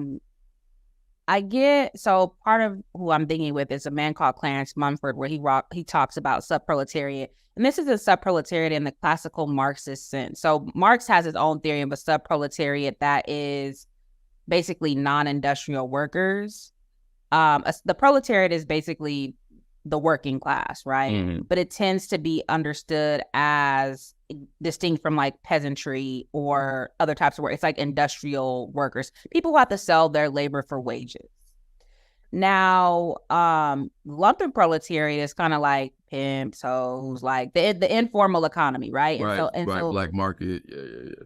of who I'm thinking with is a man called Clarence Mumford, where he talks about subproletariat. And this is a subproletariat in the classical Marxist sense. So Marx has his own theory of a subproletariat that is basically non-industrial workers. The proletariat is basically the working class, right? Mm-hmm. But it tends to be understood as distinct from like peasantry or other types of work. It's like industrial workers, people who have to sell their labor for wages. Now, lumpen proletariat is kind of like pimps, hoes, like the informal economy, right? And so black market, yeah.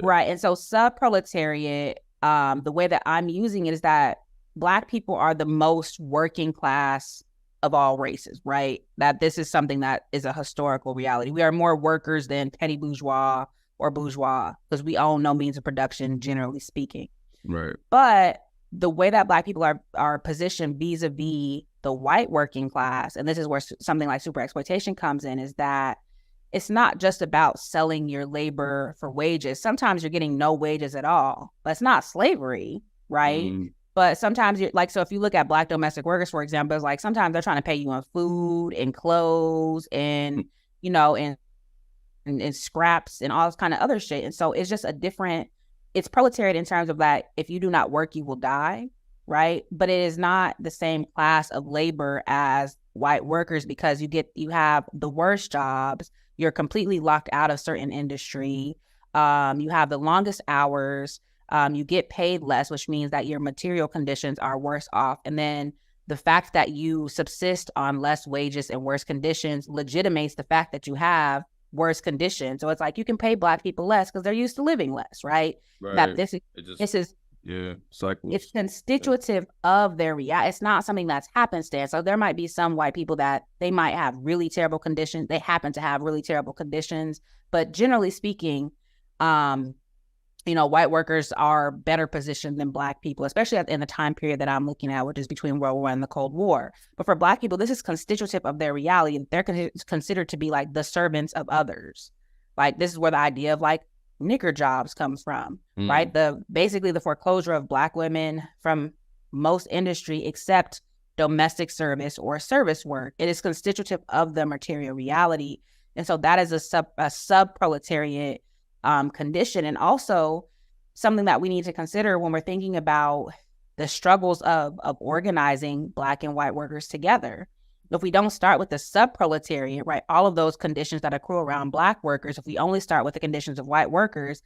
Right, and so subproletariat, the way that I'm using it is that Black people are the most working class of all races, right? That this is something that is a historical reality. We are more workers than petty bourgeois or bourgeois because we own no means of production, generally speaking. Right. But the way that Black people are positioned vis-a-vis the white working class, and this is where something like super exploitation comes in, is that it's not just about selling your labor for wages. Sometimes you're getting no wages at all. That's not slavery, right? Mm-hmm. But sometimes you're like, so if you look at Black domestic workers, for example, it's like sometimes they're trying to pay you in food and clothes and, you know, and scraps and all this kind of other shit. And so it's just it's proletariat in terms of that if you do not work, you will die, right? But it is not the same class of labor as white workers because you have the worst jobs. You're completely locked out of certain industry. You have the longest hours. You get paid less, which means that your material conditions are worse off. And then the fact that you subsist on less wages and worse conditions legitimates the fact that you have worse conditions. So it's like you can pay Black people less because they're used to living less, right? That this is cycles. It's constitutive of their reality. It's not something that's happenstance. So there might be some white people that they might have really terrible conditions. They happen to have really terrible conditions, but generally speaking, you know, white workers are better positioned than Black people, especially in the time period that I'm looking at, which is between World War I and the Cold War. But for Black people, this is constitutive of their reality. They're considered to be like the servants of others. Like this is where the idea of like nigger jobs comes from, right? Basically the foreclosure of Black women from most industry except domestic service or service work. It is constitutive of the material reality. And so that is a sub-proletariat condition, and also something that we need to consider when we're thinking about the struggles of organizing Black and white workers together. If we don't start with the sub-proletariat, right, all of those conditions that accrue around Black workers, if we only start with the conditions of white workers,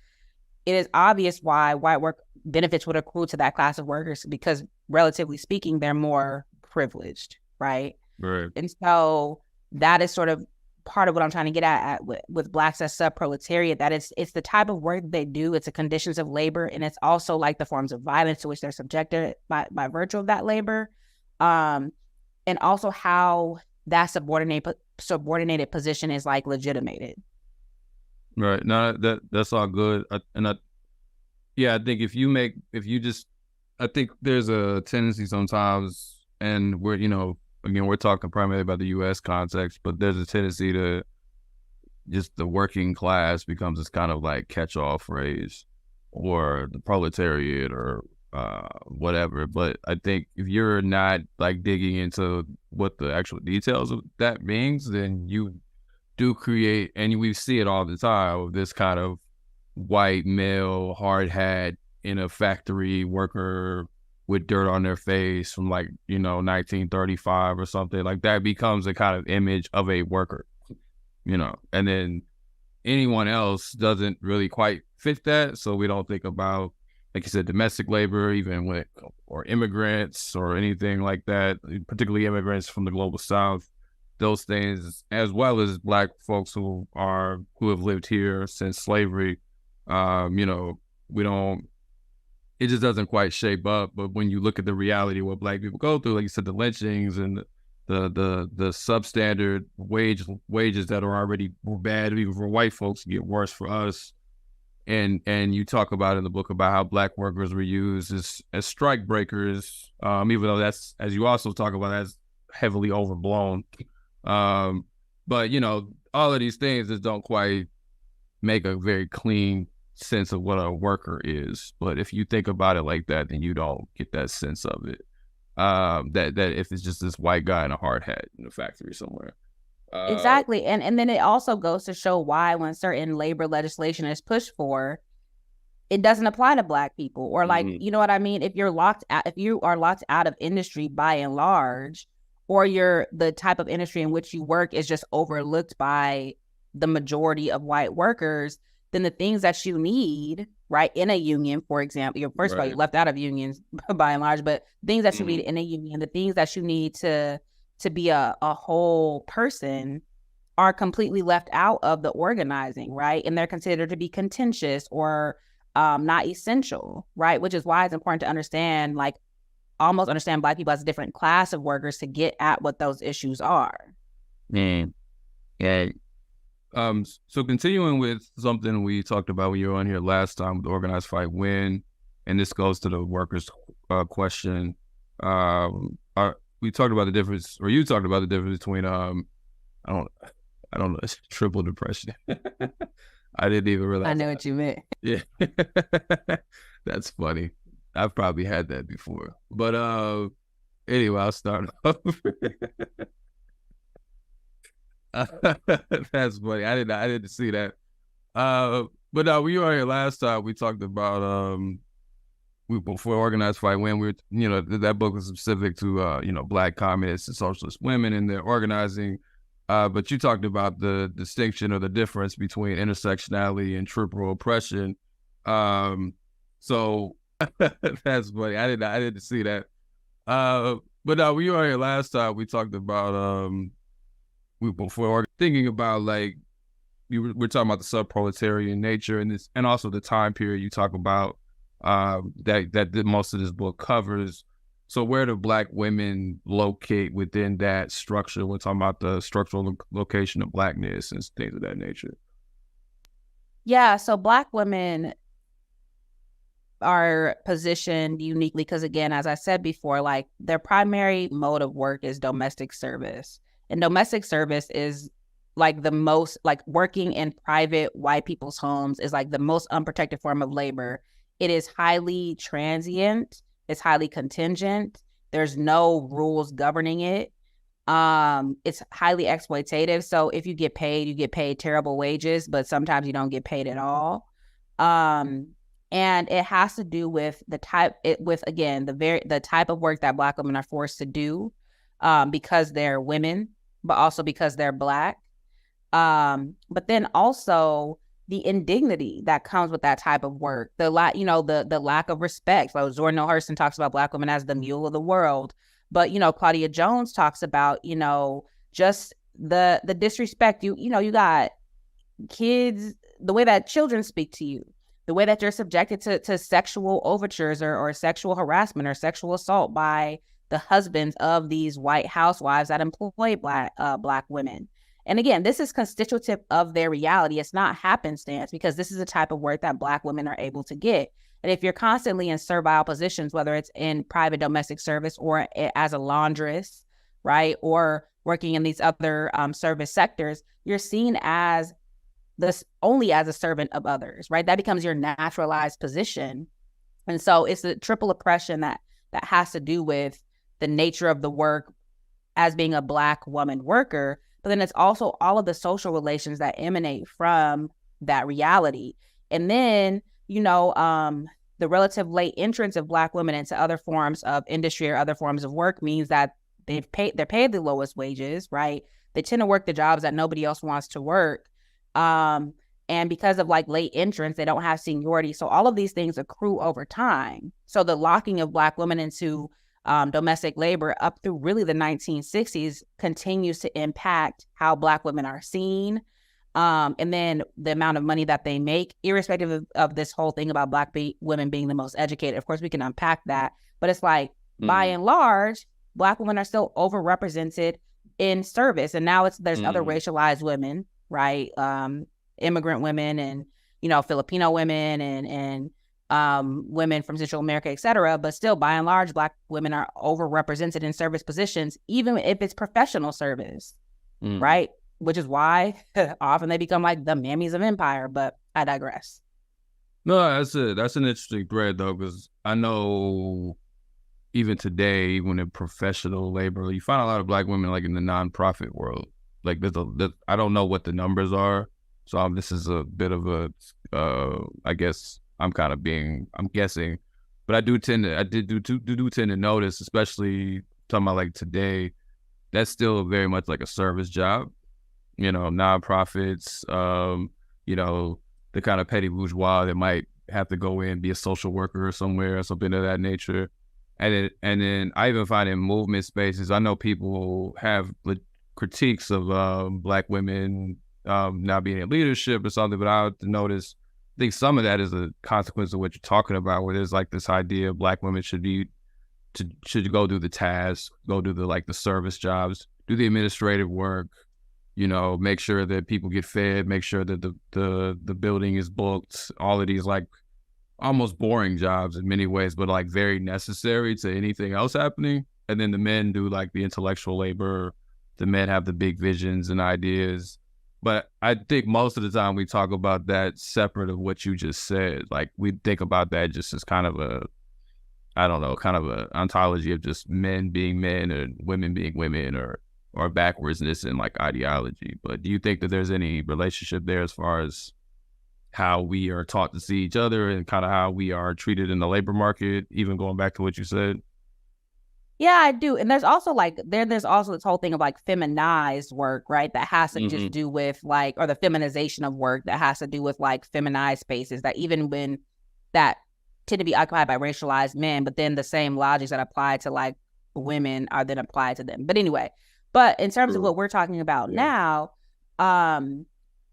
it is obvious why white work benefits would accrue to that class of workers because, relatively speaking, they're more privileged, right? Right. And so that is sort of part of what I'm trying to get at with Blacks as sub-proletariat, that it's the type of work that they do, it's the conditions of labor, and it's also like the forms of violence to which they're subjected by virtue of that labor. And also how that subordinated position is like legitimated. Right. No, that's all good. I think I think there's a tendency sometimes, and we're talking primarily about the U.S. context, but there's a tendency to just the working class becomes this kind of like catch-all phrase, or the proletariat, or whatever. But I think if you're not like digging into what the actual details of that means, then you do create, and we see it all the time, this kind of white male hard hat in a factory worker with dirt on their face from 1935 or something. Like that becomes a kind of image of a worker, and then anyone else doesn't really quite fit that. So we don't think about, like you said, domestic labor, or immigrants or anything like that, particularly immigrants from the global South, those things, as well as Black folks who have lived here since slavery. It just doesn't quite shape up. But when you look at the reality of what Black people go through, like you said, the lynchings and the substandard wages that are already bad even for white folks get worse for us. And you talk about in the book about how Black workers were used as strike breakers, even though that's, as you also talk about, that's heavily overblown. But all of these things just don't quite make a very clean sense of what a worker is. But if you think about it like that, then you don't get that sense of it. That if it's just this white guy in a hard hat in a factory somewhere. Exactly. And then it also goes to show why when certain labor legislation is pushed for, it doesn't apply to Black people, or you know what I mean? If you are locked out of industry by and large, or the type of industry in which you work is just overlooked by the majority of white workers, then the things that you need, right, in a union, for example, first of all, you're left out of unions by and large, but things that you need in a union, the things that you need to be a whole person are completely left out of the organizing, right? And they're considered to be contentious or not essential, right? Which is why it's important to understand, like, almost understand Black people as a different class of workers to get at what those issues are. Man, yeah. So continuing with something we talked about when you were on here last time with the organized fight win, and this goes to the workers' question. We talked about the difference, or you talked about the difference between I don't know, it's triple depression. I didn't even realize. I know what you meant. Yeah, that's funny. I've probably had that before, but anyway, I'll start off. That's funny. I didn't see that. But when you were here last time, we talked about before organized fight when we were, that book was specific to Black communists and socialist women and their organizing. But you talked about the distinction or the difference between intersectionality and triple oppression. So that's funny. I didn't see that. But when you were here last time, we talked about before thinking about we're talking about the subproletarian nature and also the time period you talk about that most of this book covers. So where do Black women locate within that structure? We're talking about the structural location of Blackness and things of that nature. Yeah, so Black women are positioned uniquely because, again, as I said before, their primary mode of work is domestic service. And domestic service is the most, working in private white people's homes is the most unprotected form of labor. It is highly transient. It's highly contingent. There's no rules governing it. It's highly exploitative. So if you get paid terrible wages, but sometimes you don't get paid at all. And it has to do with the type of work that Black women are forced to do because they're women, but also because they're Black. But then also the indignity that comes with that type of work, the lack of respect. So Zora Neale Hurston talks about Black women as the mule of the world, but Claudia Jones talks about just the disrespect. You got kids, the way that children speak to you, the way that you're subjected to sexual overtures or sexual harassment or sexual assault by the husbands of these white housewives that employ Black women. And again, this is constitutive of their reality. It's not happenstance because this is the type of work that Black women are able to get. And if you're constantly in servile positions, whether it's in private domestic service or as a laundress, right, or working in these other service sectors, you're seen as only as a servant of others, right? That becomes your naturalized position. And so it's a triple oppression that has to do with the nature of the work as being a Black woman worker. But then it's also all of the social relations that emanate from that reality. And then, the relative late entrance of Black women into other forms of industry or other forms of work means that they're paid the lowest wages, right? They tend to work the jobs that nobody else wants to work. And because of late entrance, they don't have seniority. So all of these things accrue over time. So the locking of Black women into domestic labor up through really the 1960s continues to impact how Black women are seen. And then the amount of money that they make, irrespective of this whole thing about Black women being the most educated. Of course, we can unpack that. But it's by and large, Black women are still overrepresented in service. And now there's other racialized women, right? Immigrant women and, Filipino women and women from Central America, et cetera. But still, by and large, Black women are overrepresented in service positions, even if it's professional service, right? Which is why often they become the mammies of empire. But I digress. No, that's an interesting thread, though, because I know even today, when in professional labor, you find a lot of Black women in the nonprofit world. I don't know what the numbers are, so this is a bit of a, I guess I'm guessing, but I do tend to notice, especially talking about today, that's still very much a service job. Nonprofits, the kind of petty bourgeois that might have to go in, be a social worker or somewhere or something of that nature. And then I even find in movement spaces, I know people have critiques of Black women not being in leadership or something, but I notice, I think some of that is a consequence of what you're talking about, where there's this idea of Black women should be should go do the tasks, go do the service jobs, do the administrative work, make sure that people get fed, make sure that the building is booked, all of these almost boring jobs in many ways, but very necessary to anything else happening. And then the men do the intellectual labor. The men have the big visions and ideas. But I think most of the time we talk about that separate of what you just said. We think about that just as kind of a ontology of just men being men and women being women, or backwardsness in ideology. But do you think that there's any relationship there as far as how we are taught to see each other and kind of how we are treated in the labor market, even going back to what you said? Yeah, I do. And there's also there's also this whole thing of feminized work, right? That has to just do with or the feminization of work that has to do with feminized spaces that even when that tend to be occupied by racialized men, but then the same logics that apply to women are then applied to them. But anyway, in terms of what we're talking about now, the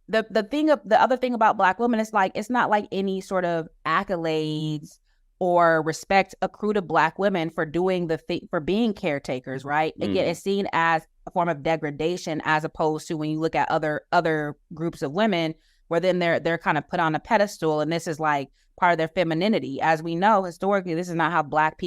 other thing about Black women is it's not any sort of accolades or respect accrued to Black women for doing for being caretakers, right? Again, it's seen as a form of degradation, as opposed to when you look at other groups of women, where then they're kind of put on a pedestal, and this is part of their femininity. As we know, historically, this is not how Black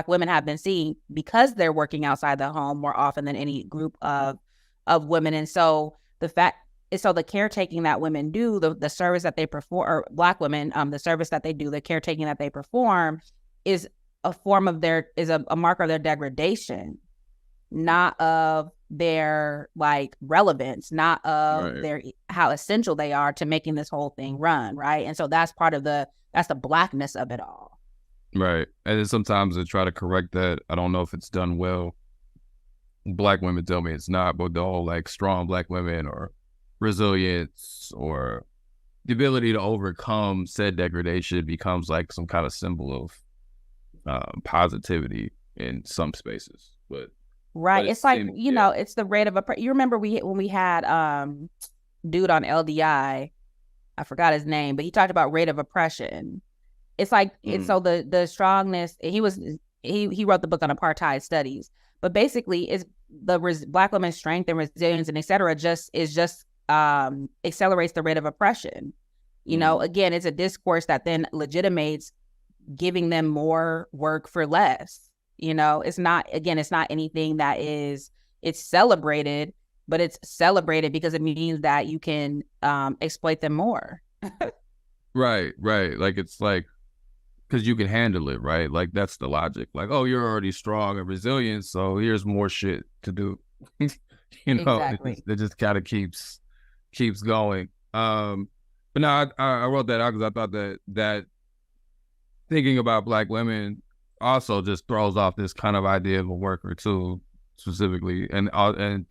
women have been seen, because they're working outside the home more often than any group of women. And so the caretaking that women do, the service that they perform, or Black women, the service that they do, the caretaking that they perform, is a form of a marker of their degradation, not of their relevance, not of their how essential they are to making this whole thing run, right? And so that's that's the Blackness of it all. Right. And then sometimes they try to correct that. I don't know if it's done well. Black women tell me it's not, but the whole strong Black women, or resilience, or the ability to overcome said degradation, becomes some kind of symbol of positivity in some spaces. But it's it's the rate of you remember when we had dude on LDI, I forgot his name, but he talked about rate of oppression. It's it's so the strongness, he wrote the book on apartheid studies, but basically is the Black women's strength and resilience and et cetera accelerates the rate of oppression. Again, it's a discourse that then legitimates giving them more work for less. It's not anything that it's celebrated, but it's celebrated because it means that you can exploit them more. Right. It's because you can handle it, right? That's the logic. Oh, you're already strong and resilient, so here's more shit to do. Exactly. It just kind of keeps going. But no, I wrote that out because I thought that thinking about Black women also just throws off this kind of idea of a worker too, specifically, and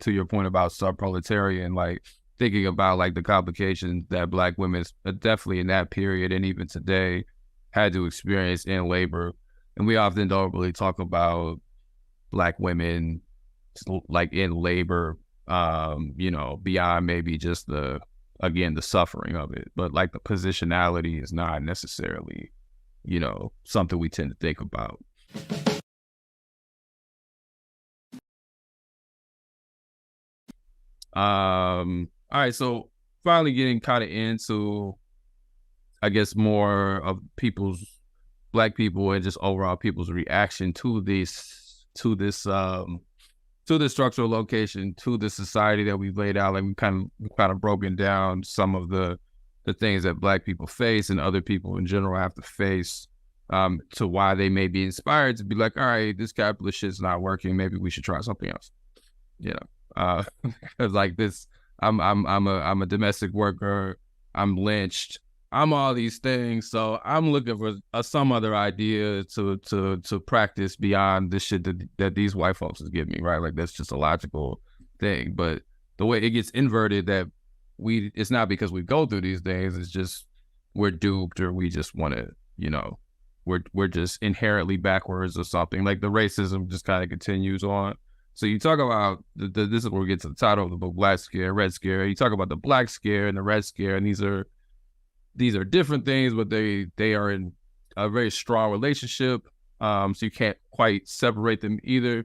to your point about subproletarian, thinking about the complications that Black women, definitely in that period and even today, had to experience in labor. And we often don't really talk about Black women in labor, beyond maybe just the suffering of it, but the positionality is not necessarily something we tend to think about. All right, so finally getting kind of into, I guess, more of Black people and just overall people's reaction to this structural location, to the society that we've laid out. We've kind of broken down some of the things that Black people face and other people in general have to face, to why they may be inspired to be all right, this capitalist shit's not working, maybe we should try something else. Because this, I'm a domestic worker, I'm lynched, I'm all these things, so I'm looking for some other idea to practice beyond this shit that these white folks is giving me, right? That's just a logical thing. But the way it gets inverted, that it's not because we go through these things, it's just we're duped, or we just want to, we're just inherently backwards or something. The racism just kind of continues on. So you talk about this is where we get to the title of the book, Black Scare, Red Scare. You talk about the Black Scare and the Red Scare, and these are different things, but they are in a very strong relationship. So you can't quite separate them either.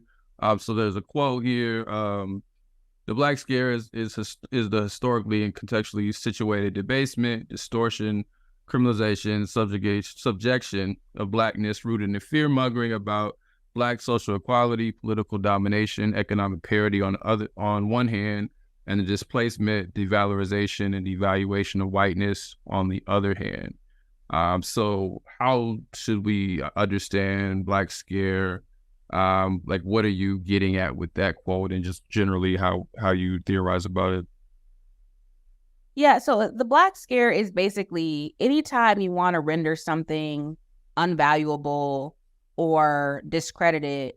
So there's a quote here. The Black Scare is the historically and contextually situated debasement, distortion, criminalization, subjection of Blackness rooted in fear-mongering about Black social equality, political domination, economic parity on one hand, and the displacement, devalorization, and devaluation of whiteness on the other hand. So how should we understand Black Scare? Like, what are you getting at with that quote, and just generally how you theorize about it? Yeah, so the Black Scare is basically anytime you want to render something unvaluable or discredited,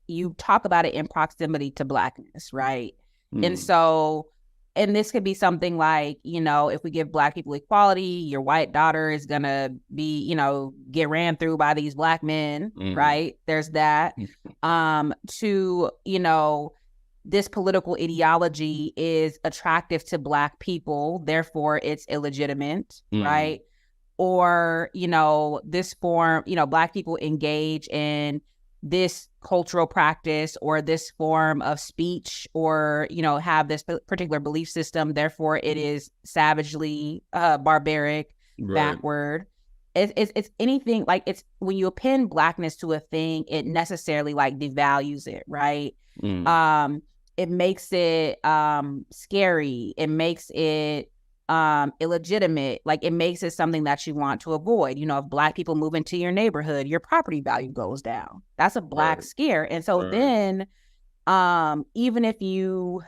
you talk about it in proximity to Blackness, right? And so, and this could be something like, if we give Black people equality, your white daughter is going to be, get ran through by these Black men, right? There's that. This political ideology is attractive to Black people, therefore it's illegitimate, right? Or, this form, Black people engage in this cultural practice or this form of speech or, have this particular belief system, therefore it is savagely barbaric, backward. It's anything, like, it's when you append Blackness to a thing, it necessarily like devalues it, right? It makes it scary. It makes it illegitimate. Like, it makes it something that you want to avoid. If Black people move into your neighborhood, your property value goes down. That's a Black scare. And so then even if you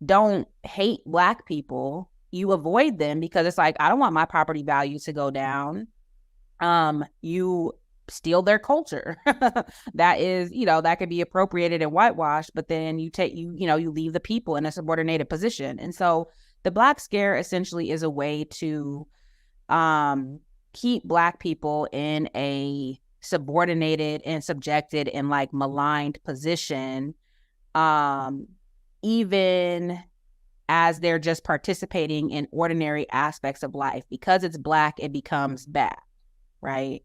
don't hate Black people, you avoid them because it's like, I don't want my property value to go down. You steal their culture. That is, that could be appropriated and whitewashed, but then you leave the people in a subordinated position. And so the Black Scare essentially is a way to keep Black people in a subordinated and subjected and like maligned position, even as they're just participating in ordinary aspects of life. Because it's Black, it becomes bad, right?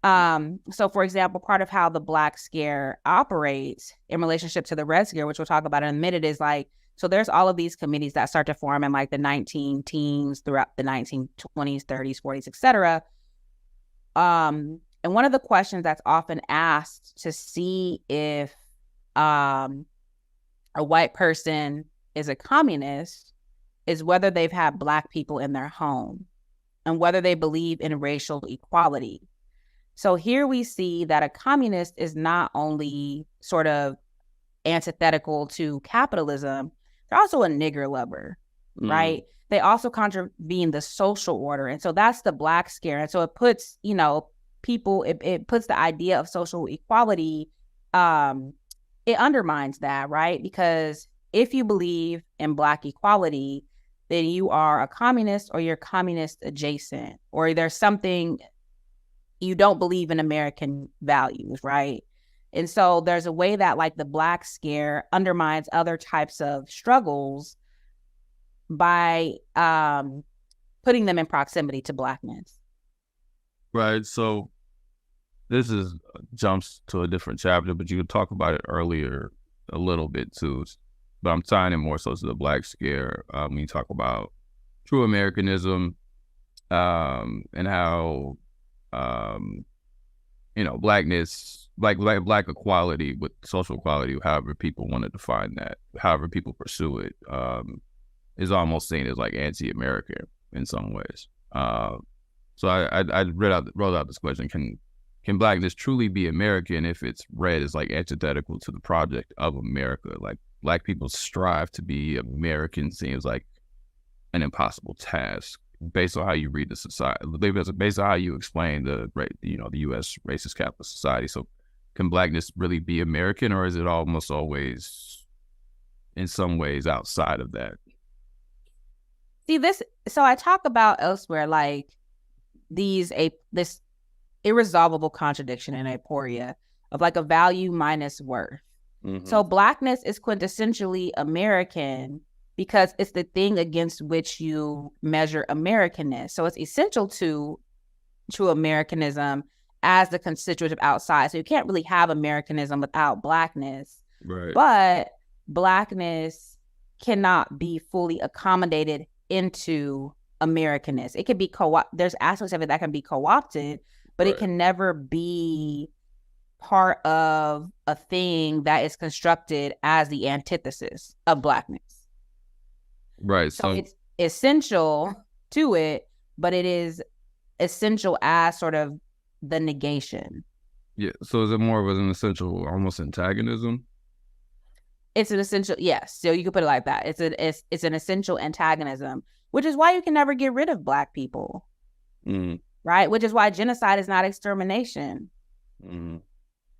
So for example, part of how the Black Scare operates in relationship to the Red Scare, which we'll talk about in a minute, is like, so there's all of these committees that start to form in like the 19-teens throughout the 1920s, 30s, 40s, etc. And one of the questions that's often asked to see if a white person is a communist is whether they've had Black people in their home and whether they believe in racial equality. So here we see that a communist is not only sort of antithetical to capitalism, they're also a nigger lover, right? They also contravene the social order. And so that's the Black Scare. And so it puts, people, it puts the idea of social equality, it undermines that, right? Because if you believe in Black equality, then you are a communist or you're communist adjacent, or there's something, you don't believe in American values, right? And so there's a way that like the Black Scare undermines other types of struggles by putting them in proximity to Blackness. Right. So this is jumps to a different chapter, but you could talk about it earlier a little bit too. But I'm tying it more so to the Black Scare when you talk about true Americanism and how Blackness, Black equality with social equality, however people want to define that, however people pursue it, is almost seen as like anti-American in some ways. So I wrote out this question: Can Blackness truly be American if it's read as like antithetical to the project of America? Like, Black people strive to be American seems like an impossible task, based on how you read the society, based on how you explain the U.S. racist capitalist society. So can Blackness really be American, or is it almost always in some ways outside of that? See this, so I talk about elsewhere, like this irresolvable contradiction and aporia of like a value minus worth. So Blackness is quintessentially American because it's the thing against which you measure Americanness. So it's essential to true Americanism as the constitutive outside. So you can't really have Americanism without Blackness. Right. But Blackness cannot be fully accommodated into Americanness. It can be there's aspects of it that can be co-opted, but it can never be part of a thing that is constructed as the antithesis of Blackness. Right. So it's essential to it, but it is essential as sort of the negation. Yeah. So is it more of an essential, almost antagonism? It's an essential, yes. So you could put it like that. It's an essential antagonism, which is why you can never get rid of Black people, right? Which is why genocide is not extermination,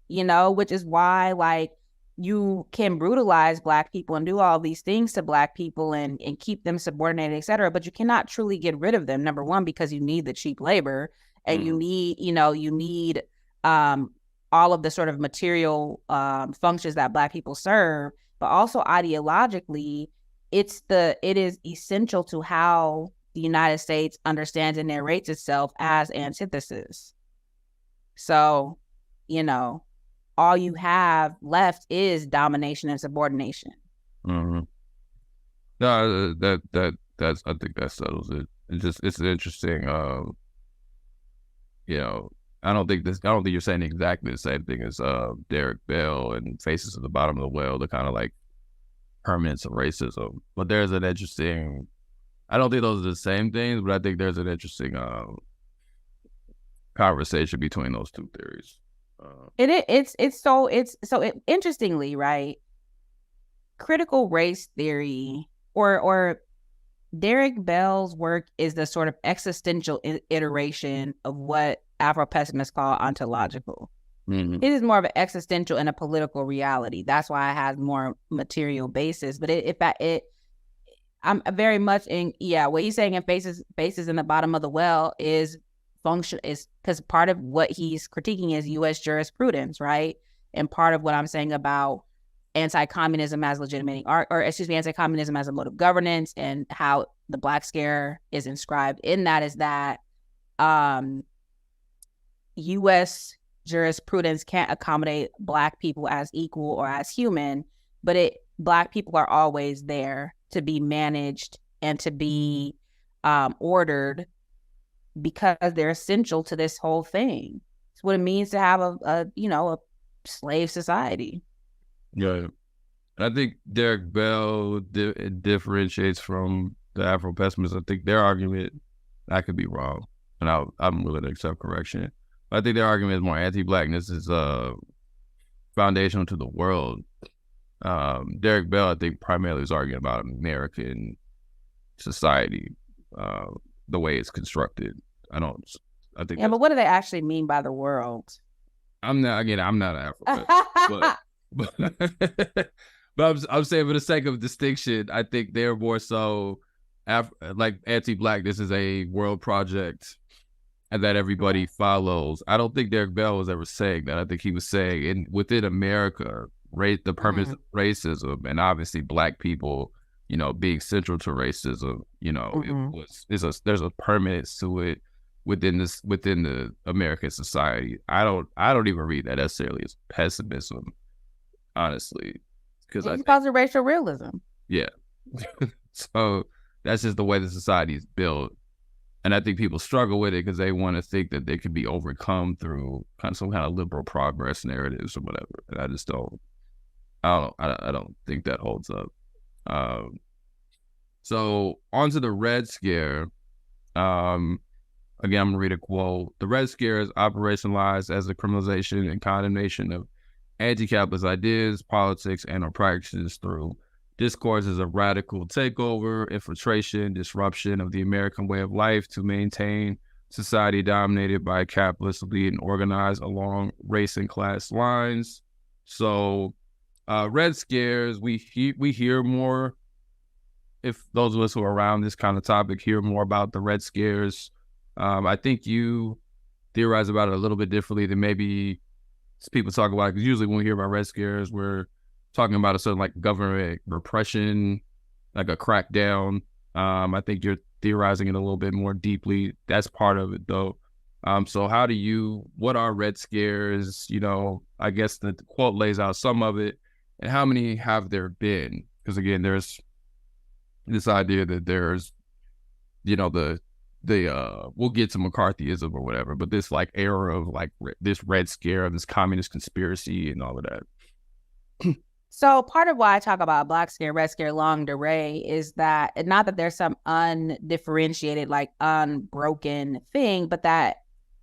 you know, which is why, like, you can brutalize Black people and do all these things to Black people and keep them subordinated, et cetera, but you cannot truly get rid of them. Number one, because you need the cheap labor, and you need all of the sort of material functions that Black people serve, but also ideologically, it is essential to how the United States understands and narrates itself as antithesis. So, you know, all you have left is domination and subordination. No, that's I think that settles it. It's interesting. You know, I don't think you're saying exactly the same thing as Derek Bell and Faces at the Bottom of the Well, the kind of like permanence of racism. But there's an interesting, I don't think those are the same things, but I think there's an interesting conversation between those two theories. Interestingly, right? Critical race theory or Derek Bell's work is the sort of existential iteration of what Afro-pessimists call ontological. It is more of an existential and a political reality. That's why it has more material basis. But I'm very much in, what he's saying in Faces in the Bottom of the Well is because part of what he's critiquing is U.S. jurisprudence, right? And part of what I'm saying about anti-communism as legitimating art, anti-communism as a mode of governance, and how the Black Scare is inscribed in that is that U.S. jurisprudence can't accommodate Black people as equal or as human, but Black people are always there to be managed and to be ordered because they're essential to this whole thing. It's what it means to have a slave society. Yeah. I think Derek Bell differentiates from the Afro-pessimists. I think their argument, I could be wrong, and I'm willing to accept correction. But I think their argument is more anti-Blackness is foundational to the world. Derek Bell, I think, primarily is arguing about American society, the way it's constructed. But what do they actually mean by the world? I'm not an Afro-pessimist, but I'm saying for the sake of distinction, I think they're more so like anti-Blackness is a world project and that everybody follows. I don't think Derek Bell was ever saying that. I think he was saying within America, the permanence of racism, and obviously Black people, being central to racism, there's a permanence to it within the American society. I don't even read that necessarily as pessimism, honestly, because it's because of racial realism. Yeah. So that's just the way the society is built. And I think people struggle with it because they want to think that they could be overcome through some kind of liberal progress narratives or whatever. And I just don't think that holds up. So onto the Red Scare. Again, I'm gonna read a quote. The Red Scare is operationalized as the criminalization and condemnation of anti-capitalist ideas, politics, and or practices through discourses of radical takeover, infiltration, disruption of the American way of life to maintain society dominated by capitalist elite and organized along race and class lines. So Red Scares, we hear more, if those of us who are around this kind of topic hear more about the Red Scares. I think you theorize about it a little bit differently than maybe people talk about it, because usually when we hear about Red Scares, we're talking about a certain like government repression, like a crackdown. I think you're theorizing it a little bit more deeply. That's part of it, though. So what are Red Scares? I guess the quote lays out some of it, and how many have there been? Because again, there's this idea that there's, we'll get to McCarthyism or whatever, but this like era of like this Red Scare, this communist conspiracy and all of that. So part of why I talk about Black Scare, Red Scare, longue durée is that, not that there's some undifferentiated, like unbroken thing, but that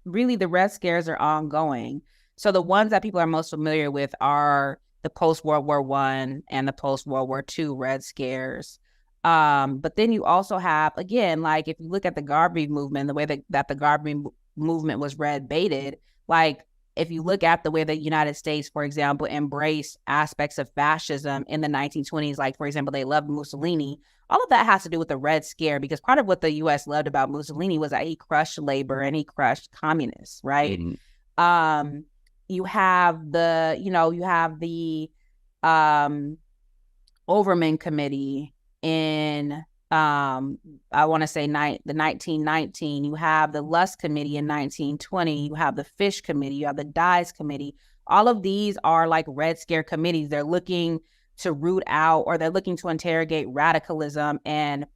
really the Red Scares are ongoing. So the ones that people are most familiar with are the post-World War I and the post-World War II Red Scares. But then you also have, again, like if you look at the Garvey movement, the way that the Garvey movement was red baited, like if you look at the way the United States, for example, embraced aspects of fascism in the 1920s, like, for example, they loved Mussolini, all of that has to do with the Red Scare, because part of what the U.S. loved about Mussolini was that he crushed labor and he crushed communists, right? Mm-hmm. You have the Overman Committee in I want to say the 1919, you have the Lust Committee in 1920, you have the Fish Committee, you have the Dyes Committee. All of these are like Red Scare committees. They're looking to root out, or they're looking to interrogate radicalism and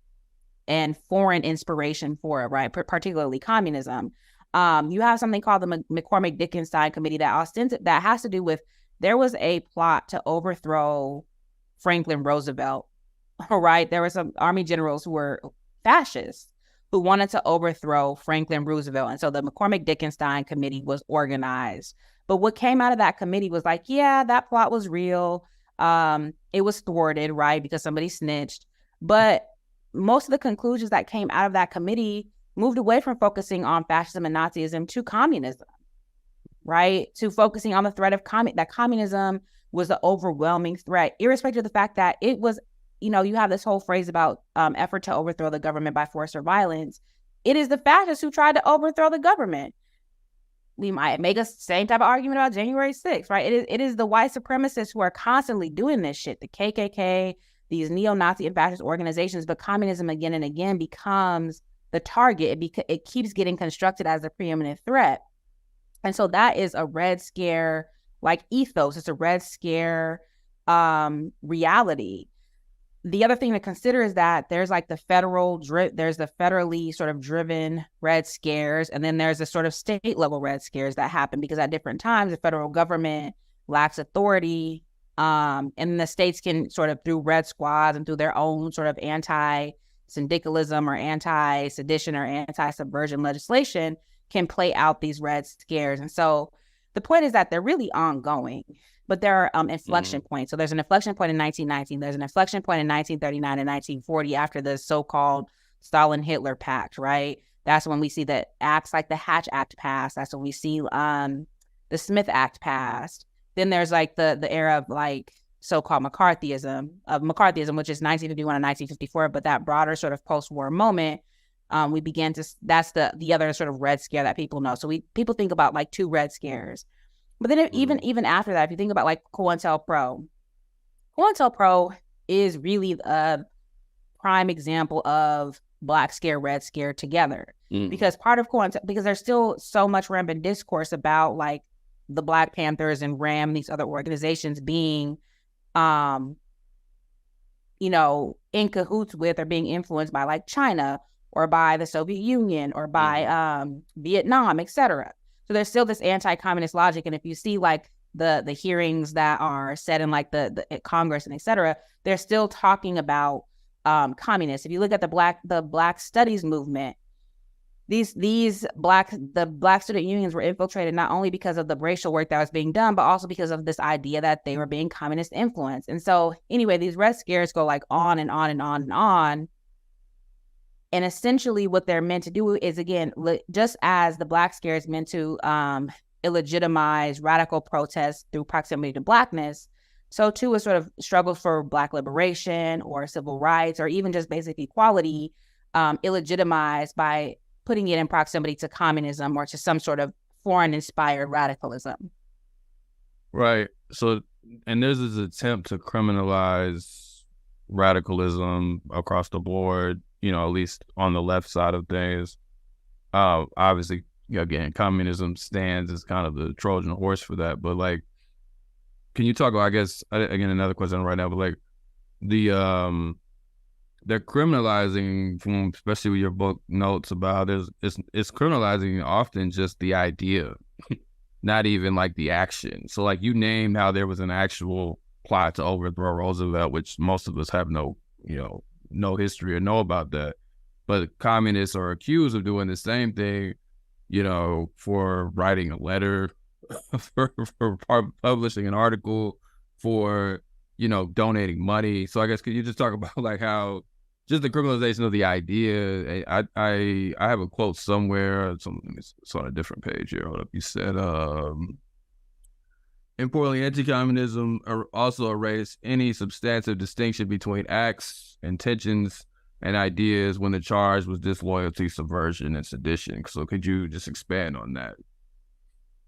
foreign inspiration for it, right? Particularly communism. You have something called the McCormick-Dickinstein Committee that has to do with, there was a plot to overthrow Franklin Roosevelt. All right. There were some army generals who were fascists who wanted to overthrow Franklin Roosevelt. And so the McCormick-Dickinstein Committee was organized. But what came out of that committee was like, yeah, that plot was real. It was thwarted, right? Because somebody snitched. But most of the conclusions that came out of that committee moved away from focusing on fascism and Nazism to communism, right? To focusing on the threat of that communism was the overwhelming threat, irrespective of the fact that it was, you have this whole phrase about effort to overthrow the government by force or violence. It is the fascists who tried to overthrow the government. We might make a same type of argument about January 6th, right? It is the white supremacists who are constantly doing this shit, the KKK, these neo-Nazi and fascist organizations, but communism again and again becomes the target. It keeps getting constructed as the preeminent threat. And so that is a Red Scare like ethos. It's a Red Scare reality. The other thing to consider is that there's like there's the federally sort of driven Red Scares, and then there's the sort of state level Red Scares that happen because at different times the federal government lacks authority, and the states can sort of through Red Squads and through their own sort of anti-syndicalism or anti-sedition or anti-subversion legislation can play out these Red Scares. And so the point is that they're really ongoing. But there are inflection points. So there's an inflection point in 1919. There's an inflection point in 1939 and 1940 after the so-called Stalin-Hitler Pact, right? That's when we see the acts like the Hatch Act passed. That's when we see the Smith Act passed. Then there's like the era of like so-called McCarthyism, which is 1951 and 1954. But that broader sort of post-war moment, we began to, that's the other sort of Red Scare that people know. So people think about like two Red Scares. But then even after that, if you think about like COINTELPRO is really a prime example of Black Scare, Red Scare together. Because part of because there's still so much rampant discourse about like the Black Panthers and RAM, these other organizations being, in cahoots with or being influenced by like China or by the Soviet Union or by Vietnam, etc. So there's still this anti-communist logic. And if you see like the hearings that are set in like the Congress and et cetera, they're still talking about communists. If you look at the Black Studies movement, the Black student unions were infiltrated not only because of the racial work that was being done, but also because of this idea that they were being communist influenced. And so anyway, these Red Scares go like on and on and on and on. And essentially what they're meant to do is, again, just as the Black Scare is meant to illegitimize radical protests through proximity to Blackness, so too is sort of struggles for Black liberation or civil rights or even just basic equality illegitimized by putting it in proximity to communism or to some sort of foreign-inspired radicalism. Right. So, and there's this attempt to criminalize radicalism across the board, at least on the left side of things. Obviously, again, communism stands as kind of the Trojan horse for that. But like, can you talk about, I guess, again, another question right now, but like they're criminalizing, especially with your book notes about it's criminalizing often just the idea, not even like the action. So like you named how there was an actual plot to overthrow Roosevelt, which most of us have no history or know about that. But communists are accused of doing the same thing, for writing a letter, for publishing an article, for, donating money. So I guess, could you just talk about like how just the criminalization of the idea? I have a quote somewhere. It's on a different page here. Hold up. You said, importantly, anti-communism also erased any substantive distinction between acts, intentions, and ideas when the charge was disloyalty, subversion, and sedition. So could you just expand on that?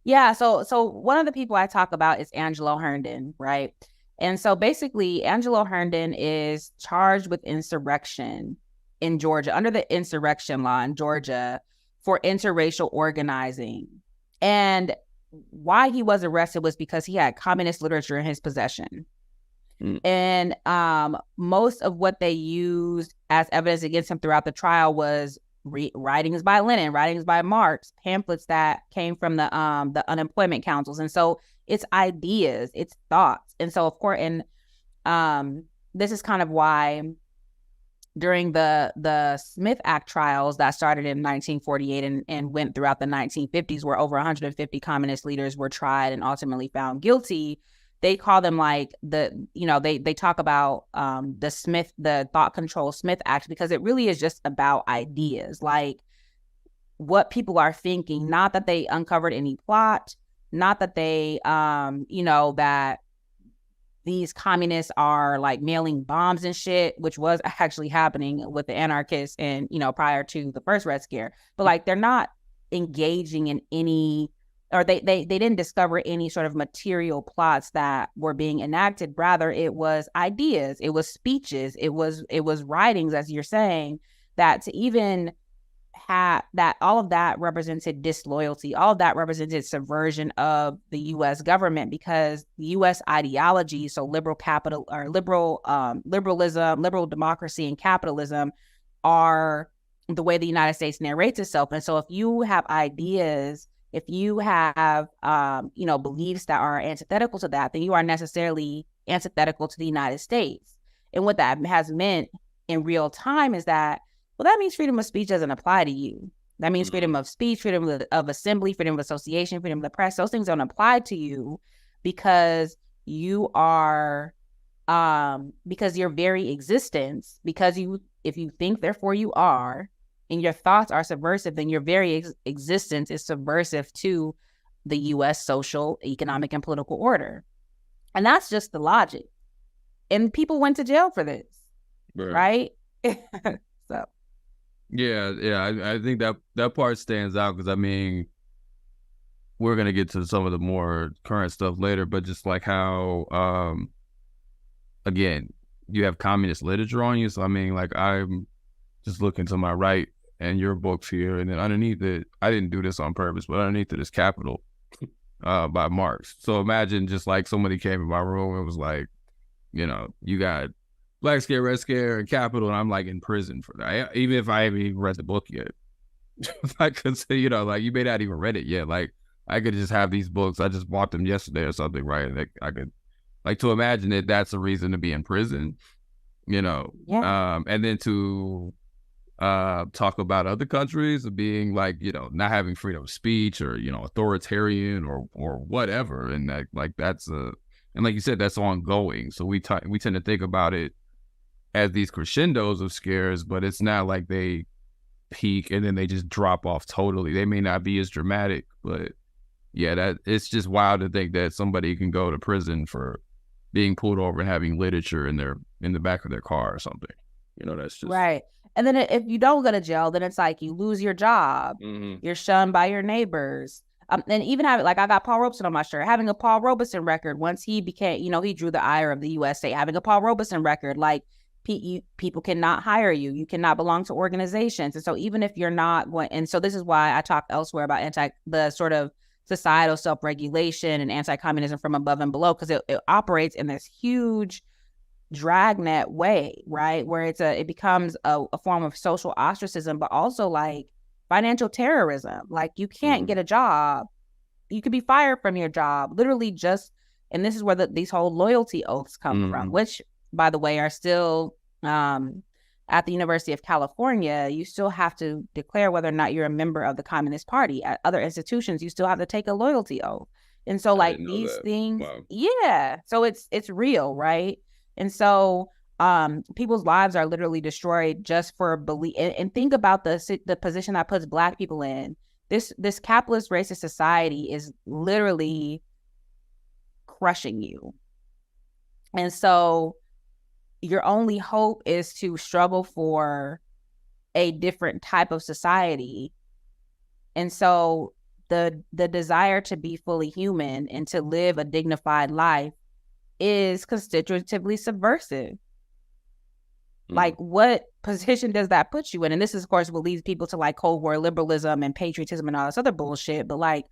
Yeah. So one of the people I talk about is Angelo Herndon, right? And so basically, Angelo Herndon is charged with insurrection in Georgia, under the insurrection law in Georgia, for interracial organizing. And why he was arrested was because he had communist literature in his possession. And most of what they used as evidence against him throughout the trial was writings by Lenin, writings by Marx, pamphlets that came from the unemployment councils. And so it's ideas, it's thoughts. And so, of course, and this is kind of why during the Smith Act trials that started in 1948 and went throughout the 1950s, where over 150 communist leaders were tried and ultimately found guilty, they call them like they talk about the thought control Smith Act, because it really is just about ideas, like what people are thinking, not that they uncovered any plot, not that they, that these communists are like mailing bombs and shit, which was actually happening with the anarchists and, prior to the first Red Scare. But like, they're not engaging in any, or they didn't discover any sort of material plots that were being enacted. Rather, it was ideas, it was speeches, it was writings, as you're saying, that to even have that, all of that represented disloyalty, all of that represented subversion of the U.S. government, because the U.S. ideology, so liberalism, liberal democracy, and capitalism are the way the United States narrates itself. And so if you have ideas, if you have, beliefs that are antithetical to that, then you are necessarily antithetical to the United States. And what that has meant in real time is that, well, that means freedom of speech doesn't apply to you. That means freedom of speech, freedom of assembly, freedom of association, freedom of the press. Those things don't apply to you because you are, because your very existence, if you think, therefore you are, and your thoughts are subversive, then your very existence is subversive to the U.S. social, economic, and political order. And that's just the logic. And people went to jail for this, right? So. Yeah. I think that part stands out because, I mean, we're going to get to some of the more current stuff later, but just like how, again, you have communist literature on you. So, I mean, like, I'm just looking to my right and your books here, and then underneath it, I didn't do this on purpose, but underneath it is Capital by Marx. So imagine just like somebody came in my room and was like, you got Black Scare, Red Scare, and Capital, and I'm like in prison for that. Even if I haven't even read the book yet. I could say, like, you may not even read it yet. Like, I could just have these books. I just bought them yesterday or something, right? And I could, like, to imagine that that's a reason to be in prison, Yeah. And then to talk about other countries of being like, not having freedom of speech or, authoritarian or whatever. And that, like, that's and like you said, that's ongoing. So we tend to think about it as these crescendos of scares, but it's not like they peak and then they just drop off totally. They may not be as dramatic, but yeah, that it's just wild to think that somebody can go to prison for being pulled over and having literature in the back of their car or something. That's just right. And then if you don't go to jail, then it's like you lose your job. Mm-hmm. You're shunned by your neighbors. And even having, like, I got Paul Robeson on my shirt, having a Paul Robeson record, once he became, he drew the ire of the USA, having a Paul Robeson record, like, people cannot hire you. You cannot belong to organizations. And so even if you're not going, and so this is why I talk elsewhere about the sort of societal self-regulation and anti-communism from above and below, because it operates in this huge dragnet way, right? Where it becomes a form of social ostracism, but also like financial terrorism. Like you can't get a job. You could be fired from your job, literally just, and this is where these whole loyalty oaths come from, which, by the way, are still at the University of California. You still have to declare whether or not you're a member of the Communist Party. At other institutions, you still have to take a loyalty oath. And so like these things, yeah. So it's real, right? And so people's lives are literally destroyed just for belief. And think about the position that puts Black people in. This capitalist racist society is literally crushing you. And so your only hope is to struggle for a different type of society. And so the desire to be fully human and to live a dignified life is constitutively subversive. Like, what position does that put you in? And this is, of course, what leads people to like Cold War liberalism and patriotism and all this other bullshit. But like,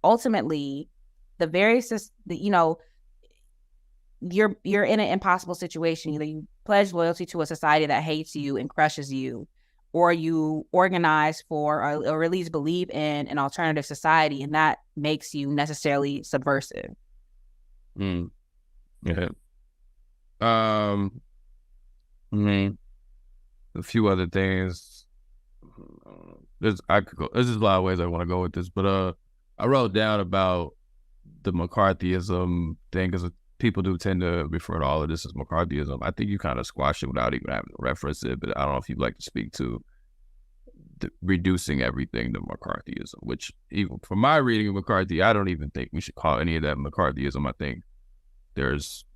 ultimately, you're in an impossible situation. Either you pledge loyalty to a society that hates you and crushes you, or you organize for or at least believe in an alternative society, and that makes you necessarily subversive. Yeah. A few other things. There's a lot of ways I want to go with this, but I wrote down about the McCarthyism thing, because people do tend to refer to all of this as McCarthyism. I think you kind of squash it without even having to reference it, but I don't know if you'd like to speak to reducing everything to McCarthyism, which even from my reading of McCarthy, I don't even think we should call any of that McCarthyism. I think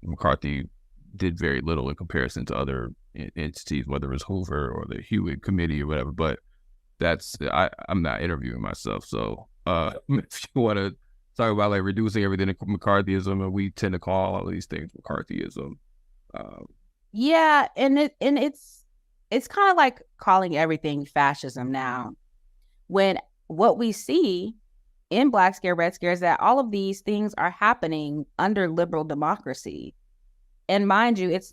McCarthy did very little in comparison to other entities, whether it's Hoover or the Hewitt Committee or whatever, but I'm not interviewing myself. So if you want to talk about like reducing everything to McCarthyism, and we tend to call all these things McCarthyism. Yeah, and it's kind of like calling everything fascism now, when what we see in Black Scare, Red Scare is that all of these things are happening under liberal democracy. And mind you, it's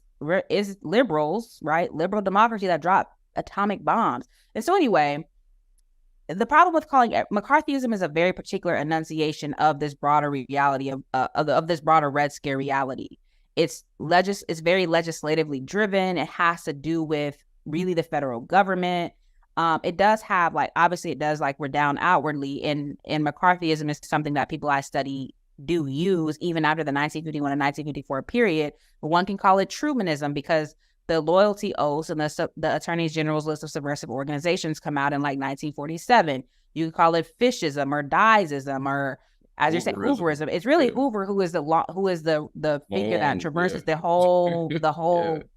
liberals, right? Liberal democracy that drop atomic bombs. And so anyway, the problem with calling McCarthyism is a very particular enunciation of this broader reality of this broader Red Scare reality. It's very legislatively driven. It has to do with really the federal government. It does have obviously it does redound outwardly, and McCarthyism is something that people I study do use even after the 1951 and 1954 period. But one can call it Trumanism, because the loyalty oaths and the Attorney General's list of subversive organizations come out in 1947. You can call it Fishism or Dyesism, or as you're saying, Hooverism. It's really Hoover who is the figure that traverses the whole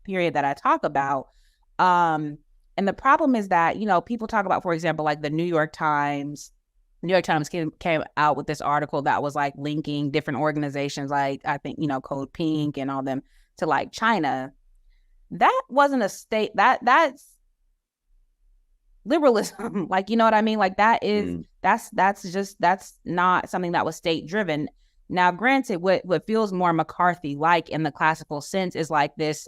period that I talk about. And the problem is that, people talk about, for example, the New York Times came out with this article that was linking different organizations, I think, Code Pink and all them, to China. That wasn't a state, that's liberalism. You know what I mean? That is, that's not something that was state driven. Now, granted, what feels more McCarthy in the classical sense is this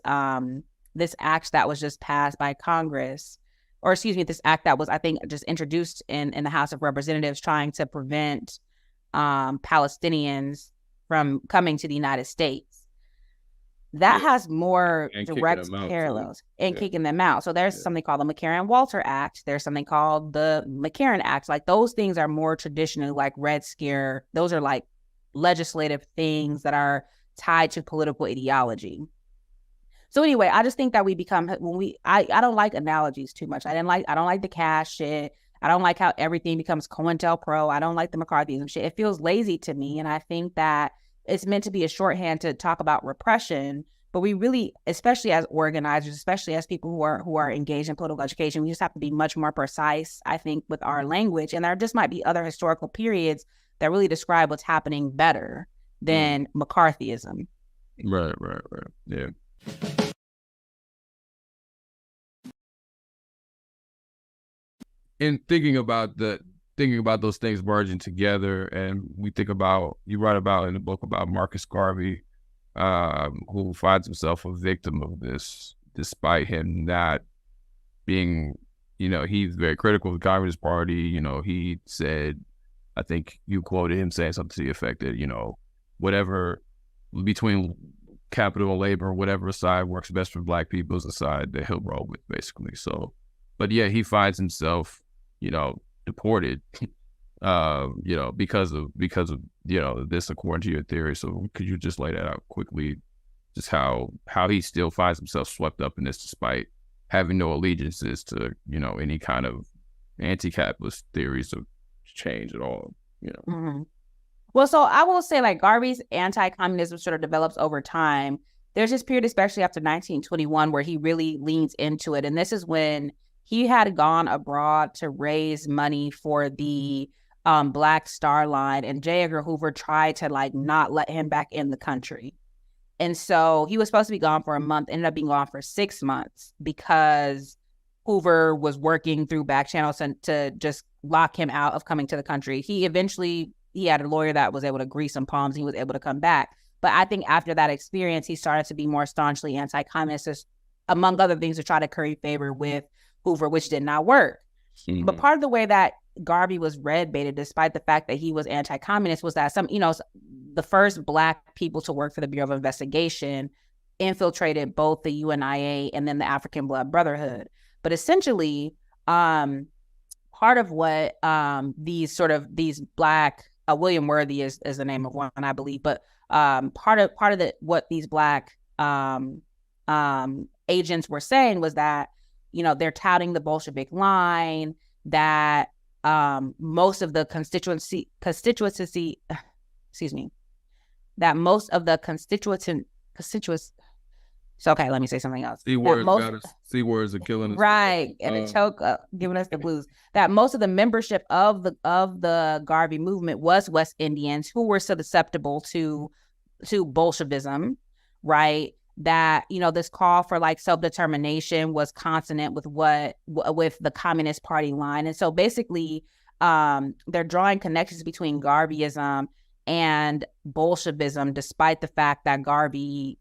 act that was just passed by Congress, or excuse me, this act that was, I think, just introduced in the House of Representatives, trying to prevent Palestinians from coming to the United States. That has more direct parallels and kicking them out. So there's something called the McCarran-Walter Act. There's something called the McCarran Act. Those things are more traditionally Red Scare. Those are legislative things that are tied to political ideology. So anyway, I just think that we become, I don't like analogies too much. I don't like the cash shit. I don't like how everything becomes COINTELPRO. I don't like the McCarthyism shit. It feels lazy to me. And I think that it's meant to be a shorthand to talk about repression, but we really, especially as organizers, especially as people who are engaged in political education, we just have to be much more precise, I think, with our language. And there just might be other historical periods that really describe what's happening better than McCarthyism. Right. Yeah. in thinking about those things merging together, and you write about in the book about Marcus Garvey, who finds himself a victim of this, despite him not being, he's very critical of the Communist Party. He said, I think you quoted him saying something to the effect that, whatever between capital and labor, whatever side works best for Black people is the side that he'll roll with, basically. So, but yeah, he finds himself, deported, because of this, according to your theory. So could you just lay that out quickly, just how he still finds himself swept up in this despite having no allegiances to, any kind of anti-capitalist theories of change at all, Mm-hmm. Well, so I will say, like, Garvey's anti-communism sort of develops over time. There's this period, especially after 1921, where he really leans into it. And this is when he had gone abroad to raise money for the Black Star Line, and J. Edgar Hoover tried to, like, not let him back in the country. And so he was supposed to be gone for a month, ended up being gone for 6 months because Hoover was working through back channels to just lock him out of coming to the country. He had a lawyer that was able to grease some palms. He was able to come back. But I think after that experience, he started to be more staunchly anti-communist, among other things, to try to curry favor with Hoover, which did not work. Mm-hmm. But part of the way that Garvey was red baited, despite the fact that he was anti-communist, was that the first Black people to work for the Bureau of Investigation infiltrated both the UNIA and then the African Blood Brotherhood. But essentially, part of what these Black William Worthy is the name of one, I believe, but part of what these Black agents were saying was that, they're touting the Bolshevik line, that most of the constituency, that most of the constituents. So, okay, let me say something else. C words are killing us. Right, and a choke giving us the blues. That most of the membership of the Garvey movement was West Indians who were susceptible to Bolshevism, right? That, this call for, like, self-determination was consonant with with the Communist Party line. And so basically, they're drawing connections between Garveyism and Bolshevism, despite the fact that Garvey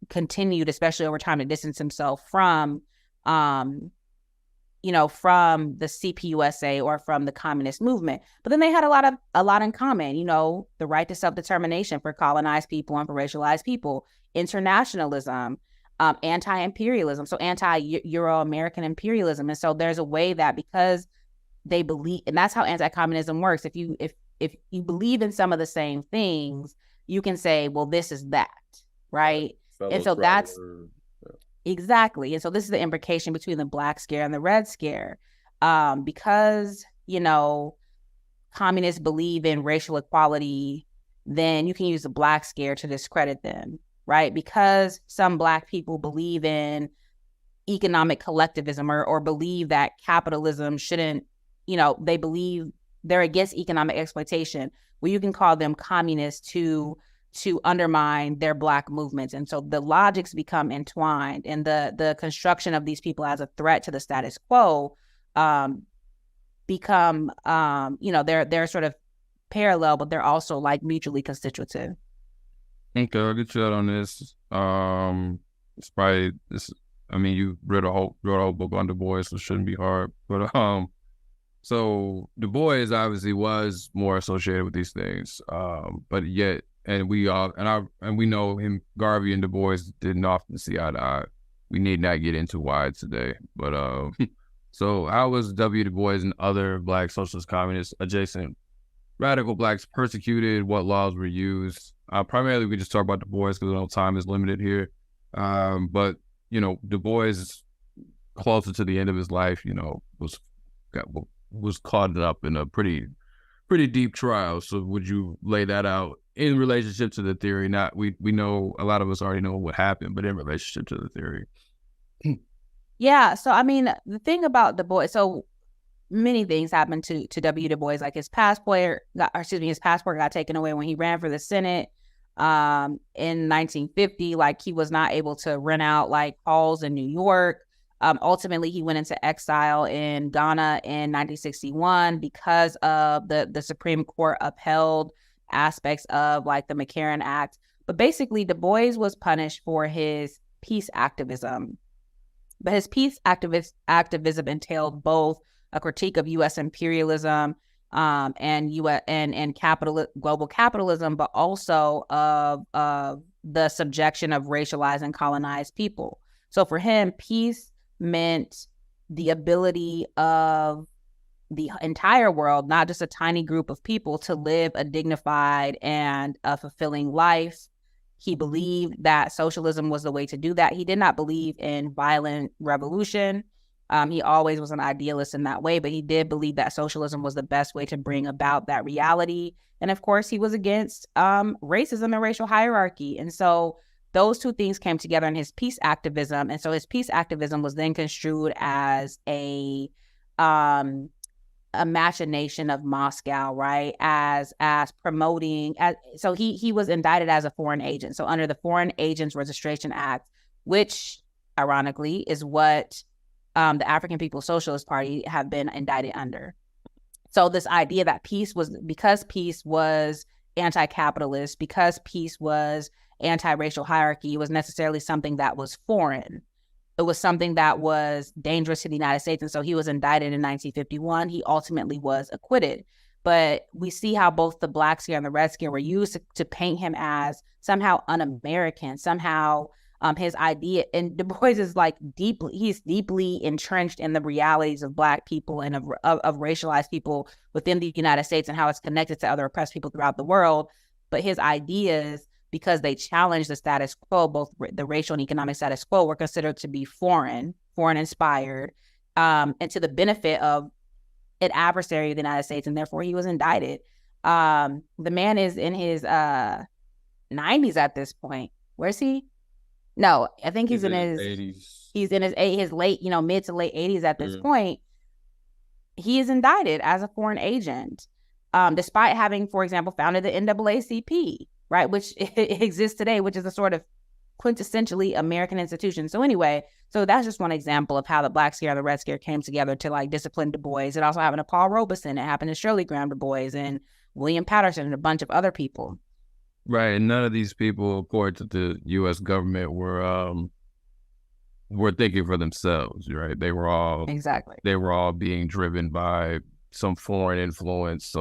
continued, especially over time, to distance himself from the CPUSA or from the communist movement. But then they had a lot in common, the right to self-determination for colonized people and for racialized people, internationalism, anti-imperialism, so anti-Euro-American imperialism. And so there's a way that, because they believe, and that's how anti-communism works. If you believe in some of the same things, you can say, well, this is that, right? And so that's exactly. And so this is the imbrication between the Black Scare and the Red Scare, because, communists believe in racial equality, then you can use the Black Scare to discredit them, right? Because some Black people believe in economic collectivism or believe that capitalism shouldn't, they believe they're against economic exploitation. Well, you can call them communists to undermine their Black movements. And so the logics become entwined, and the construction of these people as a threat to the status quo become, they're sort of parallel, but they're also, like, mutually constitutive. Okay, I'll get you out on this. It's probably this. I mean, you wrote a whole book on Du Bois, so it shouldn't be hard. But so Du Bois obviously was more associated with these things, but yet. And we know him, Garvey and Du Bois didn't often see eye to eye. We need not get into why today. But so how was W. Du Bois and other Black socialist communist adjacent radical Blacks persecuted? What laws were used? Primarily, we just talk about Du Bois because I know time is limited here. But Du Bois, closer to the end of his life, was caught up in a pretty deep trial. So would you lay that out in relationship to the theory? Not we know, a lot of us already know what happened, but in relationship to the theory. Yeah. So I mean, the thing about Du Bois, so many things happened to W. Du Bois. Like his passport got taken away when he ran for the Senate in 1950. Like, he was not able to rent out, like, halls in New York. Ultimately, he went into exile in Ghana in 1961 because of the Supreme Court upheld aspects of like the McCarran Act. But basically, Du Bois was punished for his peace activism. But his peace activism entailed both a critique of U.S. imperialism and global capitalism, but also of the subjection of racialized and colonized people. So for him, peace meant the ability of the entire world, not just a tiny group of people, to live a dignified and a fulfilling life. He believed that socialism was the way to do that. He did not believe in violent revolution. He always was an idealist in that way, but he did believe that socialism was the best way to bring about that reality. And of course, he was against racism and racial hierarchy. And so those two things came together in his peace activism. And so his peace activism was then construed as a machination of Moscow, right? As promoting, so he was indicted as a foreign agent. So under the Foreign Agents Registration Act, which ironically is what the African People's Socialist Party have been indicted under. So this idea that because peace was anti-capitalist, because peace was anti-racial hierarchy, was necessarily something that was foreign. It was something that was dangerous to the United States. And so he was indicted in 1951. He ultimately was acquitted. But we see how both the Black scare and the Red scare were used to paint him as somehow un-American, somehow his idea. And Du Bois is like he's deeply entrenched in the realities of Black people and of racialized people within the United States and how it's connected to other oppressed people throughout the world. But his ideas, because they challenged the status quo, both the racial and economic status quo, were considered to be foreign inspired, and to the benefit of an adversary of the United States, and therefore he was indicted. The man is in his 90s at this point. Where's he? No, I think he's in his 80s. He's in his late, mid to late 80s at this point. He is indicted as a foreign agent, despite having, for example, founded the NAACP. Right, which exists today, which is a sort of quintessentially American institution. So anyway, so that's just one example of how the Black scare and the Red scare came together to like discipline Du Bois. It also happened to Paul Robeson. It happened to Shirley Graham Du Bois and William Patterson and a bunch of other people. Right, and none of these people, according to the U.S. government, were thinking for themselves. Right, they were all being driven by some foreign influence,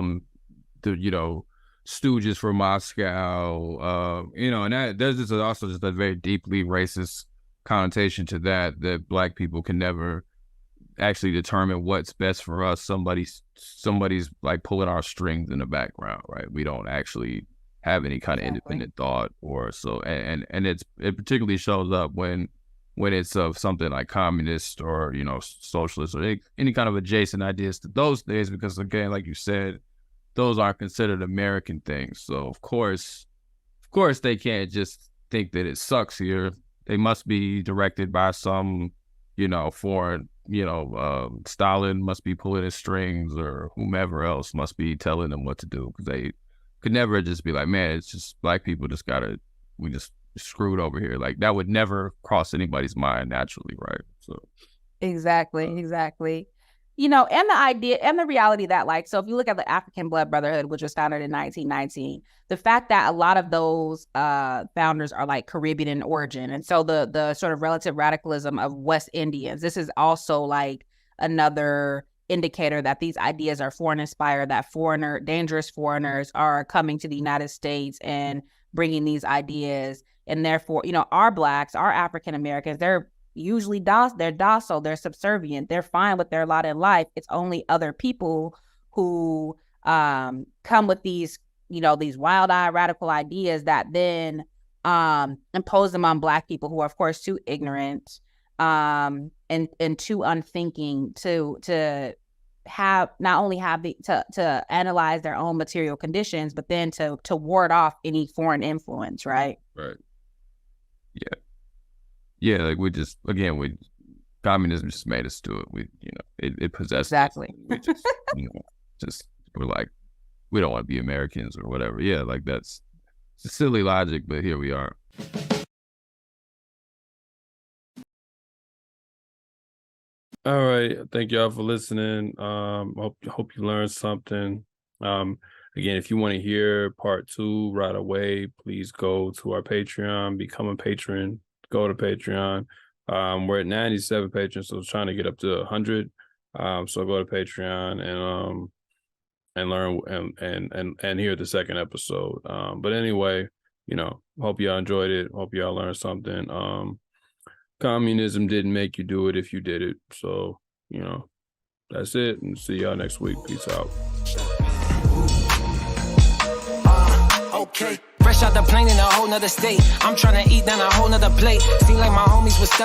stooges for Moscow, and that there's also just a very deeply racist connotation to that Black people can never actually determine what's best for us. Somebody's like pulling our strings in the background, right? We don't actually have any kind of independent thought or so, and it particularly shows up when it's of something like communist or socialist or any kind of adjacent ideas to those things, because again, like you said, those aren't considered American things. So of course they can't just think that it sucks here. They must be directed by some, foreign, Stalin must be pulling his strings, or whomever else must be telling them what to do, because they could never just be like, man, it's just Black people we just screwed over here. Like that would never cross anybody's mind naturally, right? So Exactly. And the idea and the reality that, like, so if you look at the African Blood Brotherhood, which was founded in 1919, the fact that a lot of those founders are like Caribbean in origin. And so the sort of relative radicalism of West Indians, this is also like another indicator that these ideas are foreign inspired, that dangerous foreigners are coming to the United States and bringing these ideas. And therefore, our Blacks, our African Americans, they're usually they're docile, they're subservient, they're fine with their lot in life. It's only other people who come with these wild-eyed radical ideas that then impose them on Black people who are, of course, too ignorant and too unthinking to have not only have to analyze their own material conditions, but then to ward off any foreign influence, right? Right. Yeah, like communism just made us do it. It possessed us. We just we're like, we don't want to be Americans or whatever. Yeah, like that's silly logic, but here we are. All right. Thank y'all for listening. Hope you learned something. Again, if you want to hear part 2 right away, please go to our Patreon, become a patron, go to Patreon. We're at 97 patrons, so trying to get up to 100. So go to Patreon and learn and hear the second episode. But anyway, hope y'all enjoyed it. Hope y'all learned something. Communism didn't make you do it if you did it. So, that's it. And see y'all next week. Peace out. Okay, fresh out the plane in a whole nother state. I'm trying to eat down a whole nother plate. Seem like my homies was stuck.